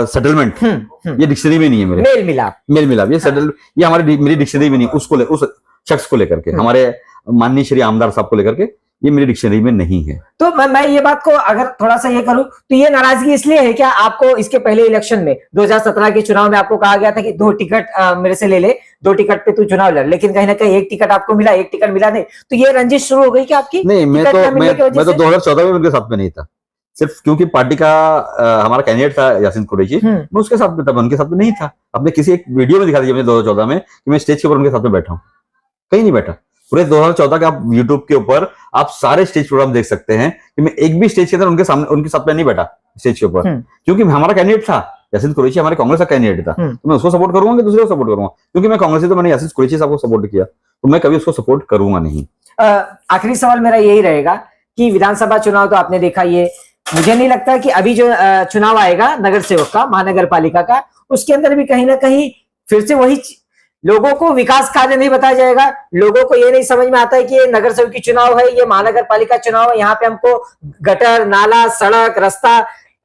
सेटलमेंट, ये डिक्शनरी में नहीं है मेरे। मेल मिलाप ये सेटल, ये मेरी डिक्शनरी में नहीं, उस शख्स को लेकर के, हमारे माननीय श्री आमदार साहब को लेकर के, ये मेरी डिक्शनरी में नहीं है। तो मैं ये बात को अगर थोड़ा सा ये करूं तो ये नाराजगी इसलिए है क्या, आपको इसके पहले इलेक्शन में 2017 के चुनाव में आपको कहा गया था कि 2 टिकट मेरे से ले ले, 2 टिकट पे तू चुनाव लड़, लेकिन कहीं ना कहीं 1 टिकट आपको मिला, 1 टिकट मिला नहीं, तो ये रंजिश शुरू हो गई क्या आपकी? नहीं, मैं तो 2014 में उनके साथ में नहीं था, सिर्फ क्योंकि पार्टी का हमारा कैंडिडेट था यासीन कुरैशी, मैं उसके साथ में था, उनके साथ में नहीं था। आपने किसी एक वीडियो में दिखा दिया मुझे 2014 में कि मैं स्टेज के ऊपर उनके साथ में बैठा हूँ, कहीं नहीं बैठा। पूरे 2014 के आप यूट्यूब के ऊपर आप सारे स्टेज प्रोग्राम देख सकते हैं कि मैं एक भी स्टेज के अंदर उनके साथ में नहीं बैठा स्टेज के ऊपर, क्योंकि हमारा कैंडिडेट था यासीन कुरैशी, हमारे कांग्रेस का कैंडिडेट था। तो मैं उसको सपोर्ट करूंगा कि दूसरे को सपोर्ट करूंगा? क्योंकि मैं कांग्रेसी, तो मैंने यासीन कुरैशी साहब को सपोर्ट किया, तो मैं कभी उसको सपोर्ट करूंगा नहीं। आखिरी सवाल मेरा यही रहेगा कि विधानसभा चुनाव तो आपने देखा, ये मुझे नहीं लगता कि अभी जो चुनाव आएगा नगर सेवक का, महानगर पालिका का, उसके अंदर भी कहीं ना कहीं फिर से वही लोगों को विकास कार्य नहीं बताया जाएगा। लोगों को ये नहीं समझ में आता है कि ये नगर सेवक की चुनाव है, ये महानगर पालिका चुनाव है, यहाँ पे हमको गटर, नाला, सड़क, रास्ता,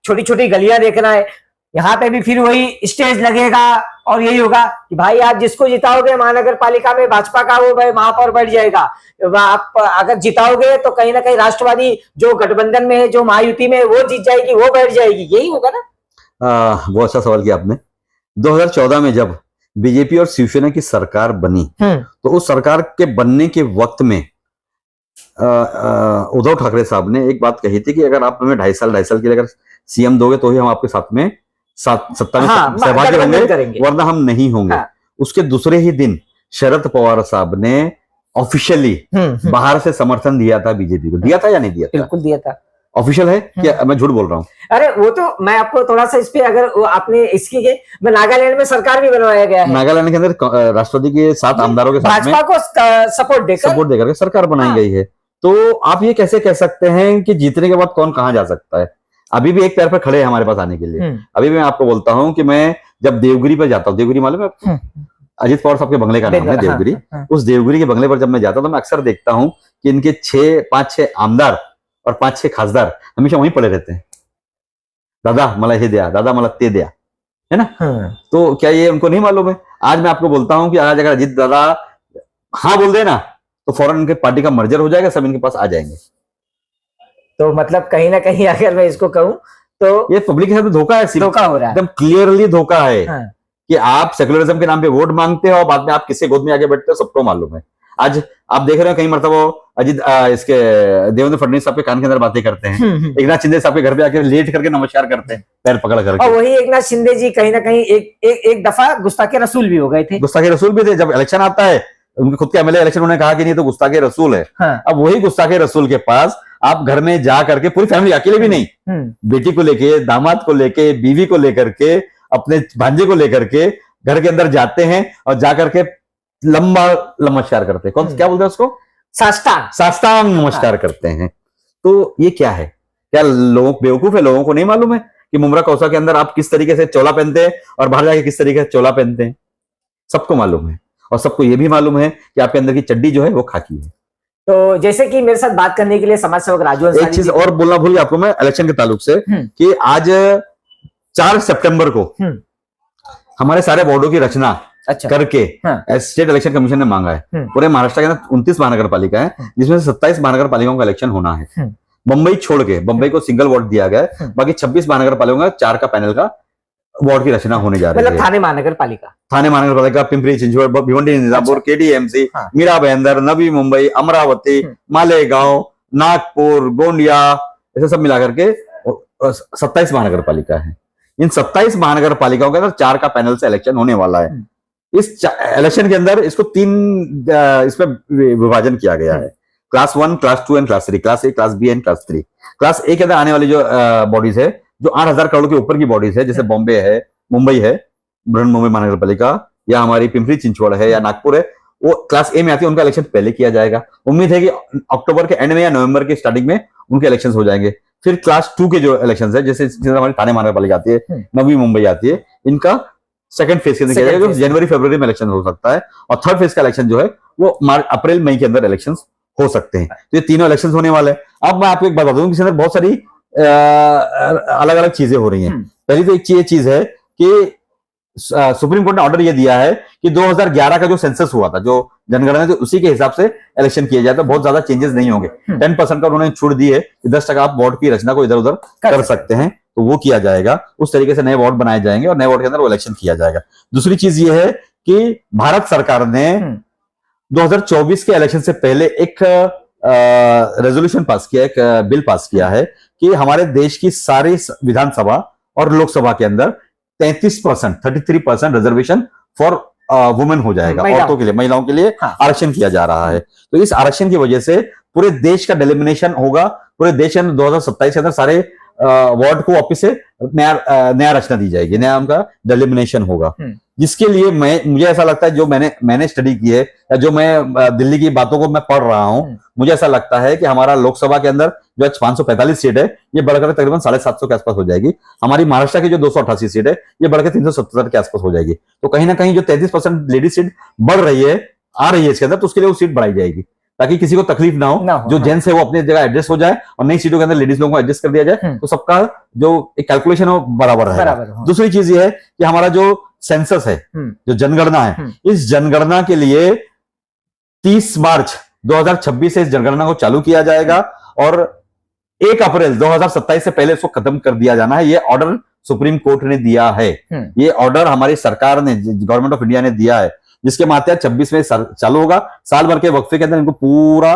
छोटी छोटी गलियां देखना है। यहाँ पे भी फिर वही स्टेज लगेगा और यही होगा कि भाई आप जिसको जिताओगे महानगर पालिका में भाजपा का, वो भाई महापौर बैठ जाएगा। आप अगर जिताओगे तो कहीं ना कहीं राष्ट्रवादी जो गठबंधन में है, जो महायुति में, वो जीत जाएगी, वो बैठ जाएगी, यही होगा ना? बहुत अच्छा सवाल किया आपने। 2014 में जब बीजेपी और शिवसेना की सरकार बनी, तो उस सरकार के बनने के वक्त में उद्धव ठाकरे साहब ने एक बात कही थी कि अगर आप हमें 2.5 साल के लिए अगर सीएम दोगे तो ही हम आपके साथ में सत्ता में सहभागी होंगे, वरना हम नहीं होंगे। उसके दूसरे ही दिन शरद पवार साहब ने ऑफिशियली बाहर से समर्थन दिया था बीजेपी को। दिया था या नहीं दिया था? बिल्कुल दिया था। ऑफिशियल है क्या, मैं झूठ बोल रहा हूँ? अरे वो तो मैं आपको थोड़ा सा इस पे, अगर आपने इसकी में नागालैंड में सरकार भी बनवाया गया है, नागालैंड के अंदर राष्ट्रपति के 7 आमदारों के साथ में भाजपा को सपोर्ट देकर के सरकार बनाई गई है। तो आप ये कैसे कह सकते हैं कि जीतने के बाद कौन कहाँ जा सकता है? अभी भी एक पैर पर खड़े हैं हमारे पास आने के लिए। अभी भी मैं आपको बोलता हूं कि मैं जब देवगिरी पर जाता हूँ, देवगिरी मालूम है आपको, अजित पवार साहब के बंगले का नाम है देवगिरी। उस देवगिरी के बंगले पर जब मैं जाता हूं तो मैं अक्सर देखता हूं कि इनके 5-6 आमदार और 5-6 खासदार हमेशा वहीं पड़े रहते हैं। दादा मला हे दिया, दादा मला ते दिया, है ना। तो क्या ये उनको नहीं मालूम है? आज मैं आपको बोलता हूं कि आज अगर अजीत दादा हाँ बोल देना तो फौरन इनके पार्टी का मर्जर हो जाएगा, सब इनके पास आ जाएंगे। तो मतलब कहीं ना कहीं अगर मैं इसको कहूं तो ये पब्लिक के साथ धोखा है, धोखा हो रहा है, एकदम क्लियरली धोखा है। कि आप सेकुलरिज्म के नाम पे वोट मांगते हो और बाद में आप किसके गोद में आगे बैठते हो, सबको मालूम है। आज आप देख रहे हो कहीं मरतबा अजित इसके देवेंद्र फडणवीस साहब के कान के अंदर बातें करते हैं, एकनाथ शिंदे साहब के घर पे आके लेट करके नमस्कार करते हैं, पैर पकड़ करके। और वही एकनाथ शिंदे जी कहीं ना कहीं एक दफा गुस्ताखे रसूल भी हो गए थे। गुस्ताखे रसूल भी थे। जब इलेक्शन आता है, उनके खुद के एमएलए इलेक्शन, उन्होंने कहा कि नहीं तो गुस्ताखे रसूल है। अब वही गुस्ताखे रसूल के पास आप घर में जा करके, पूरी फैमिली, अकेले भी नहीं, बेटी को लेके, दामाद को लेके, बीवी को लेकर के, अपने भांजे को लेकर के घर के अंदर जाते हैं और जाकर के लंबा नमस्कार करते हैं। कौन क्या बोलते हैं उसको? साष्टांग नमस्कार करते हैं। तो ये क्या है? क्या लोग बेवकूफ है? लोगों को नहीं मालूम है कि मुमरा कौसा के अंदर आप किस तरीके से चोला पहनते हैं और बाहर जाके किस तरीके से चोला पहनते हैं? सबको मालूम है। और सबको ये भी मालूम है कि आपके अंदर की चड्डी जो है वो खाकी है। तो जैसे कि मेरे साथ बात करने के लिए समाज सेवक राजू अंसारी, एक चीज और बोलना भूल गया आपको मैं इलेक्शन के ताल्लुक से, कि आज 4 सितंबर को हमारे सारे वार्डों की रचना करके स्टेट इलेक्शन कमीशन ने मांगा है। पूरे महाराष्ट्र के अंदर 29 महानगर पालिका है, जिसमें से 27 महानगर पालिकाओं का इलेक्शन होना है। मुंबई छोड़ के, मुंबई को सिंगल वोट दिया गया है, बाकी 26 महानगर पालिकाओं का 4 का पैनल का वार्ड की रचना होने जा रही है। मतलब थाने महानगर पालिका, पिंपरी चिंचवड, भिवंडी, निजामपुर, केडीएमसी, मीरा भाईंदर, नवी मुंबई, अमरावती, मालेगांव, नागपुर, गोंडिया, ऐसे सब मिलाकर के 27 महानगर पालिका है। इन 27 महानगर पालिकाओं के अंदर 4 का पैनल से इलेक्शन होने वाला है। इस इलेक्शन के अंदर इसको 3 इसमें विभाजन किया गया है, class 1, class 2 and class 3, class A, class B and class 3। Class A के अंदर आने वाली जो बॉडीज है, जो 8,000 करोड़ के ऊपर की बॉडीज है, जैसे बॉम्बे है, मुंबई है, बृहन मुंबई महानगर पालिका, या हमारी पिंपरी चिंचवड़ है, या नागपुर है, वो क्लास ए में आती है। उनका इलेक्शन पहले किया जाएगा। उम्मीद है कि अक्टूबर के एंड में या नवंबर के स्टार्टिंग में उनके इलेक्शन हो जाएंगे। फिर क्लास 2 के जो इलेक्शन है, जैसे हमारी थाने महानगर पालिका आती है, नवी मुंबई आती है, इनका सेकंड फेज के अंदर किया जाएगा, जो जनवरी फरवरी में इलेक्शन हो सकता है। और थर्ड फेज का इलेक्शन जो है वो अप्रैल मई के अंदर इलेक्शन हो सकते हैं। तो ये तीनों इलेक्शन होने वाले हैं। अब मैं आपको एक बात बता दूं, इसके अंदर बहुत सारी अलग अलग चीजें हो रही हैं। पहली तो एक चीज है कि सुप्रीम कोर्ट ने ऑर्डर ये दिया है कि 2011 का जो सेंसस हुआ था, जो जनगणना थी, उसी के हिसाब से इलेक्शन किया जाए तो बहुत ज्यादा चेंजेस नहीं होंगे। 10% का उन्होंने छूट दी है कि 10% आप वार्ड की रचना को इधर उधर कर सकते हैं, तो वो किया जाएगा। उस तरीके से नए वार्ड बनाए जाएंगे और नए वार्ड के अंदर वो इलेक्शन किया जाएगा। दूसरी चीज ये है कि भारत सरकार ने 2024 के इलेक्शन से पहले एक रेजोल्यूशन पास किया, एक बिल पास किया है कि हमारे देश की सारी विधानसभा और लोकसभा के अंदर 33% रिजर्वेशन फॉर वुमेन हो जाएगा, औरतों के लिए, महिलाओं के लिए आरक्षण किया जा रहा है। तो इस आरक्षण की वजह से पूरे देश का डेलिमिनेशन होगा। पूरे देश के अंदर 2027 के अंदर सारे वार्ड को वापिस से नया रचना दी जाएगी, नया उनका डेलिमिनेशन होगा। जिसके लिए मुझे ऐसा लगता है, जो मैंने स्टडी की है या जो मैं दिल्ली की बातों को मैं पढ़ रहा हूं, मुझे ऐसा लगता है कि हमारा लोकसभा के अंदर जो 545 सीट है, ये बढ़कर तकरीबन 750 के आसपास हो जाएगी। हमारी महाराष्ट्र की जो 288 सीट है, ये बढ़कर 377 के आसपास हो जाएगी। तो कहीं ना कहीं जो 33% लेडीज सीट बढ़ रही है, आ रही है इसके अंदर, तो उसके लिए वो सीट बढ़ाई जाएगी ताकि किसी को तकलीफ ना हो। जो जेंट्स है वो अपनी जगह एडजस्ट हो जाए और नई सीटों के अंदर लेडीज लोगों को एडजस्ट कर दिया जाए, तो सबका जो एक कैलकुलेशन है वो बराबर रहेगा। दूसरी चीज ये है कि हमारा जो सेंसस है, जो जनगणना है, इस जनगणना के लिए 30 मार्च 2026 से इस जनगणना को चालू किया जाएगा और 1 अप्रैल 2027 से पहले इसको खत्म कर दिया जाना है। ये ऑर्डर सुप्रीम कोर्ट ने दिया है। ये ऑर्डर हमारी सरकार ने, गवर्नमेंट ऑफ इंडिया ने दिया है, जिसके माध्यम 26 में चालू होगा। साल भर के वक्फे के अंदर इनको पूरा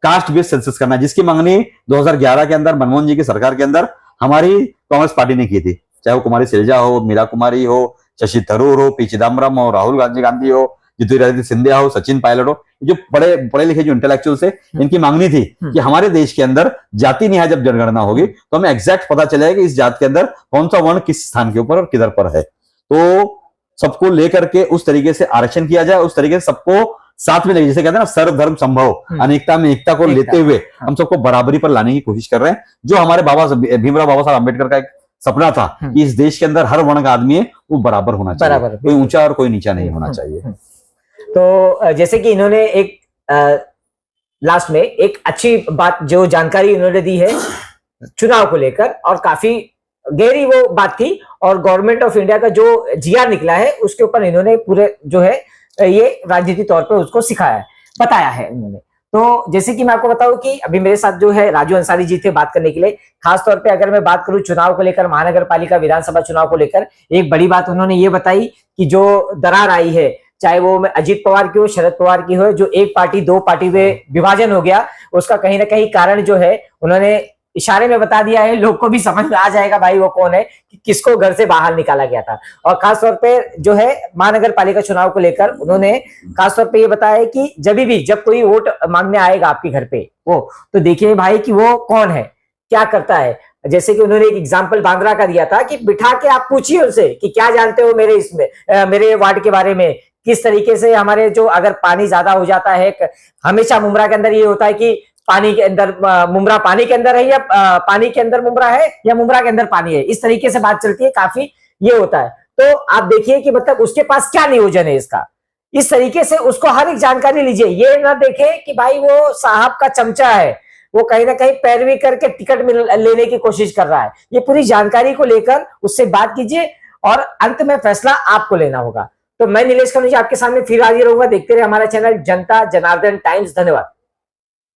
कास्ट बेस्ड सेंसस करना है, जिसकी मांगनी 2011 के अंदर मनमोहन जी की सरकार के अंदर हमारी कांग्रेस पार्टी ने की थी। चाहे वो कुमारी शैलजा हो, मीरा कुमारी हो, शशि थरूर हो, पी चिदम्बरम हो, राहुल गांधी हो, ज्योतिरादित्य सिंधिया हो, सचिन पायलट हो, जो पढ़े लिखे जो इंटेलेक्चुअल्स है, इनकी मांगनी थी कि हमारे देश के अंदर जाति न्याय जब जनगणना होगी तो हमें एग्जैक्ट पता चलेगा कि इस जात के अंदर कौन सा वर्ण किस स्थान के ऊपर और किधर पर है। तो सबको लेकर के उस तरीके से आरक्षण किया जाए, उस तरीके से सबको साथ में लेके, जैसे कहते हैं ना सर्वधर्म संभव, अनेकता में एकता को लेते हुए हम सबको बराबरी पर लाने की कोशिश कर रहे हैं। जो हमारे भीमराव बाबा साहब अम्बेडकर का एक सपना था कि इस देश के अंदर हर वर्ण का आदमी है वो बराबर होना चाहिए, कोई ऊंचा और कोई नीचा नहीं होना चाहिए। तो जैसे कि इन्होंने एक लास्ट में एक अच्छी बात जो जानकारी इन्होंने दी है चुनाव को लेकर, और काफी गहरी वो बात थी, और गवर्नमेंट ऑफ इंडिया का जो जीआर निकला है उसके ऊपर इन्होंने पूरे जो है ये राजनीतिक तौर पे उसको सिखाया है, बताया है इन्होंने। तो जैसे कि मैं आपको बताऊं कि अभी मेरे साथ जो है राजू अंसारी जी थे बात करने के लिए। खास तौर पे अगर मैं बात करूं चुनाव को लेकर, महानगर पालिका विधानसभा चुनाव को लेकर, एक बड़ी बात उन्होंने ये बताई कि जो दरार आई है, चाहे वो अजित पवार की हो, शरद पवार की हो, जो एक पार्टी दो पार्टी में विभाजन हो गया, उसका कहीं ना कहीं कारण जो है उन्होंने इशारे में बता दिया है। लोग को भी समझ में आ जाएगा भाई वो कौन है, कि किसको घर से बाहर निकाला गया था। और खासतौर पे जो है महानगर पालिका चुनाव को लेकर उन्होंने खासतौर पे ये बताया है कि जब कोई वोट मांगने आएगा आपके घर पे वो, तो देखिए भाई कि वो कौन है, क्या करता है। जैसे कि उन्होंने एक एग्जाम्पल बांद्रा का दिया था कि बिठा के आप पूछिए उनसे कि क्या जानते हो मेरे वार्ड के बारे में, किस तरीके से हमारे जो अगर पानी ज्यादा हो जाता है, हमेशा मुमरा के अंदर ये होता है कि पानी के अंदर मुमरा पानी के अंदर है, या पानी के अंदर मुमरा है, या मुमरा के अंदर पानी है, इस तरीके से बात चलती है, काफी ये होता है। तो आप देखिए कि मतलब उसके पास क्या नियोजन है इसका, इस तरीके से उसको हर एक जानकारी लीजिए। ये ना देखे कि भाई वो साहब का चमचा है, वो कहीं ना कहीं पैरवी करके टिकट लेने की कोशिश कर रहा है। ये पूरी जानकारी को लेकर उससे बात कीजिए और अंत में फैसला आपको लेना होगा। तो मैं नीलेश कनुजी आपके सामने फिर हाजिर रहूंगा। देखते रहे हमारा चैनल जनता जनार्दन टाइम्स। धन्यवाद।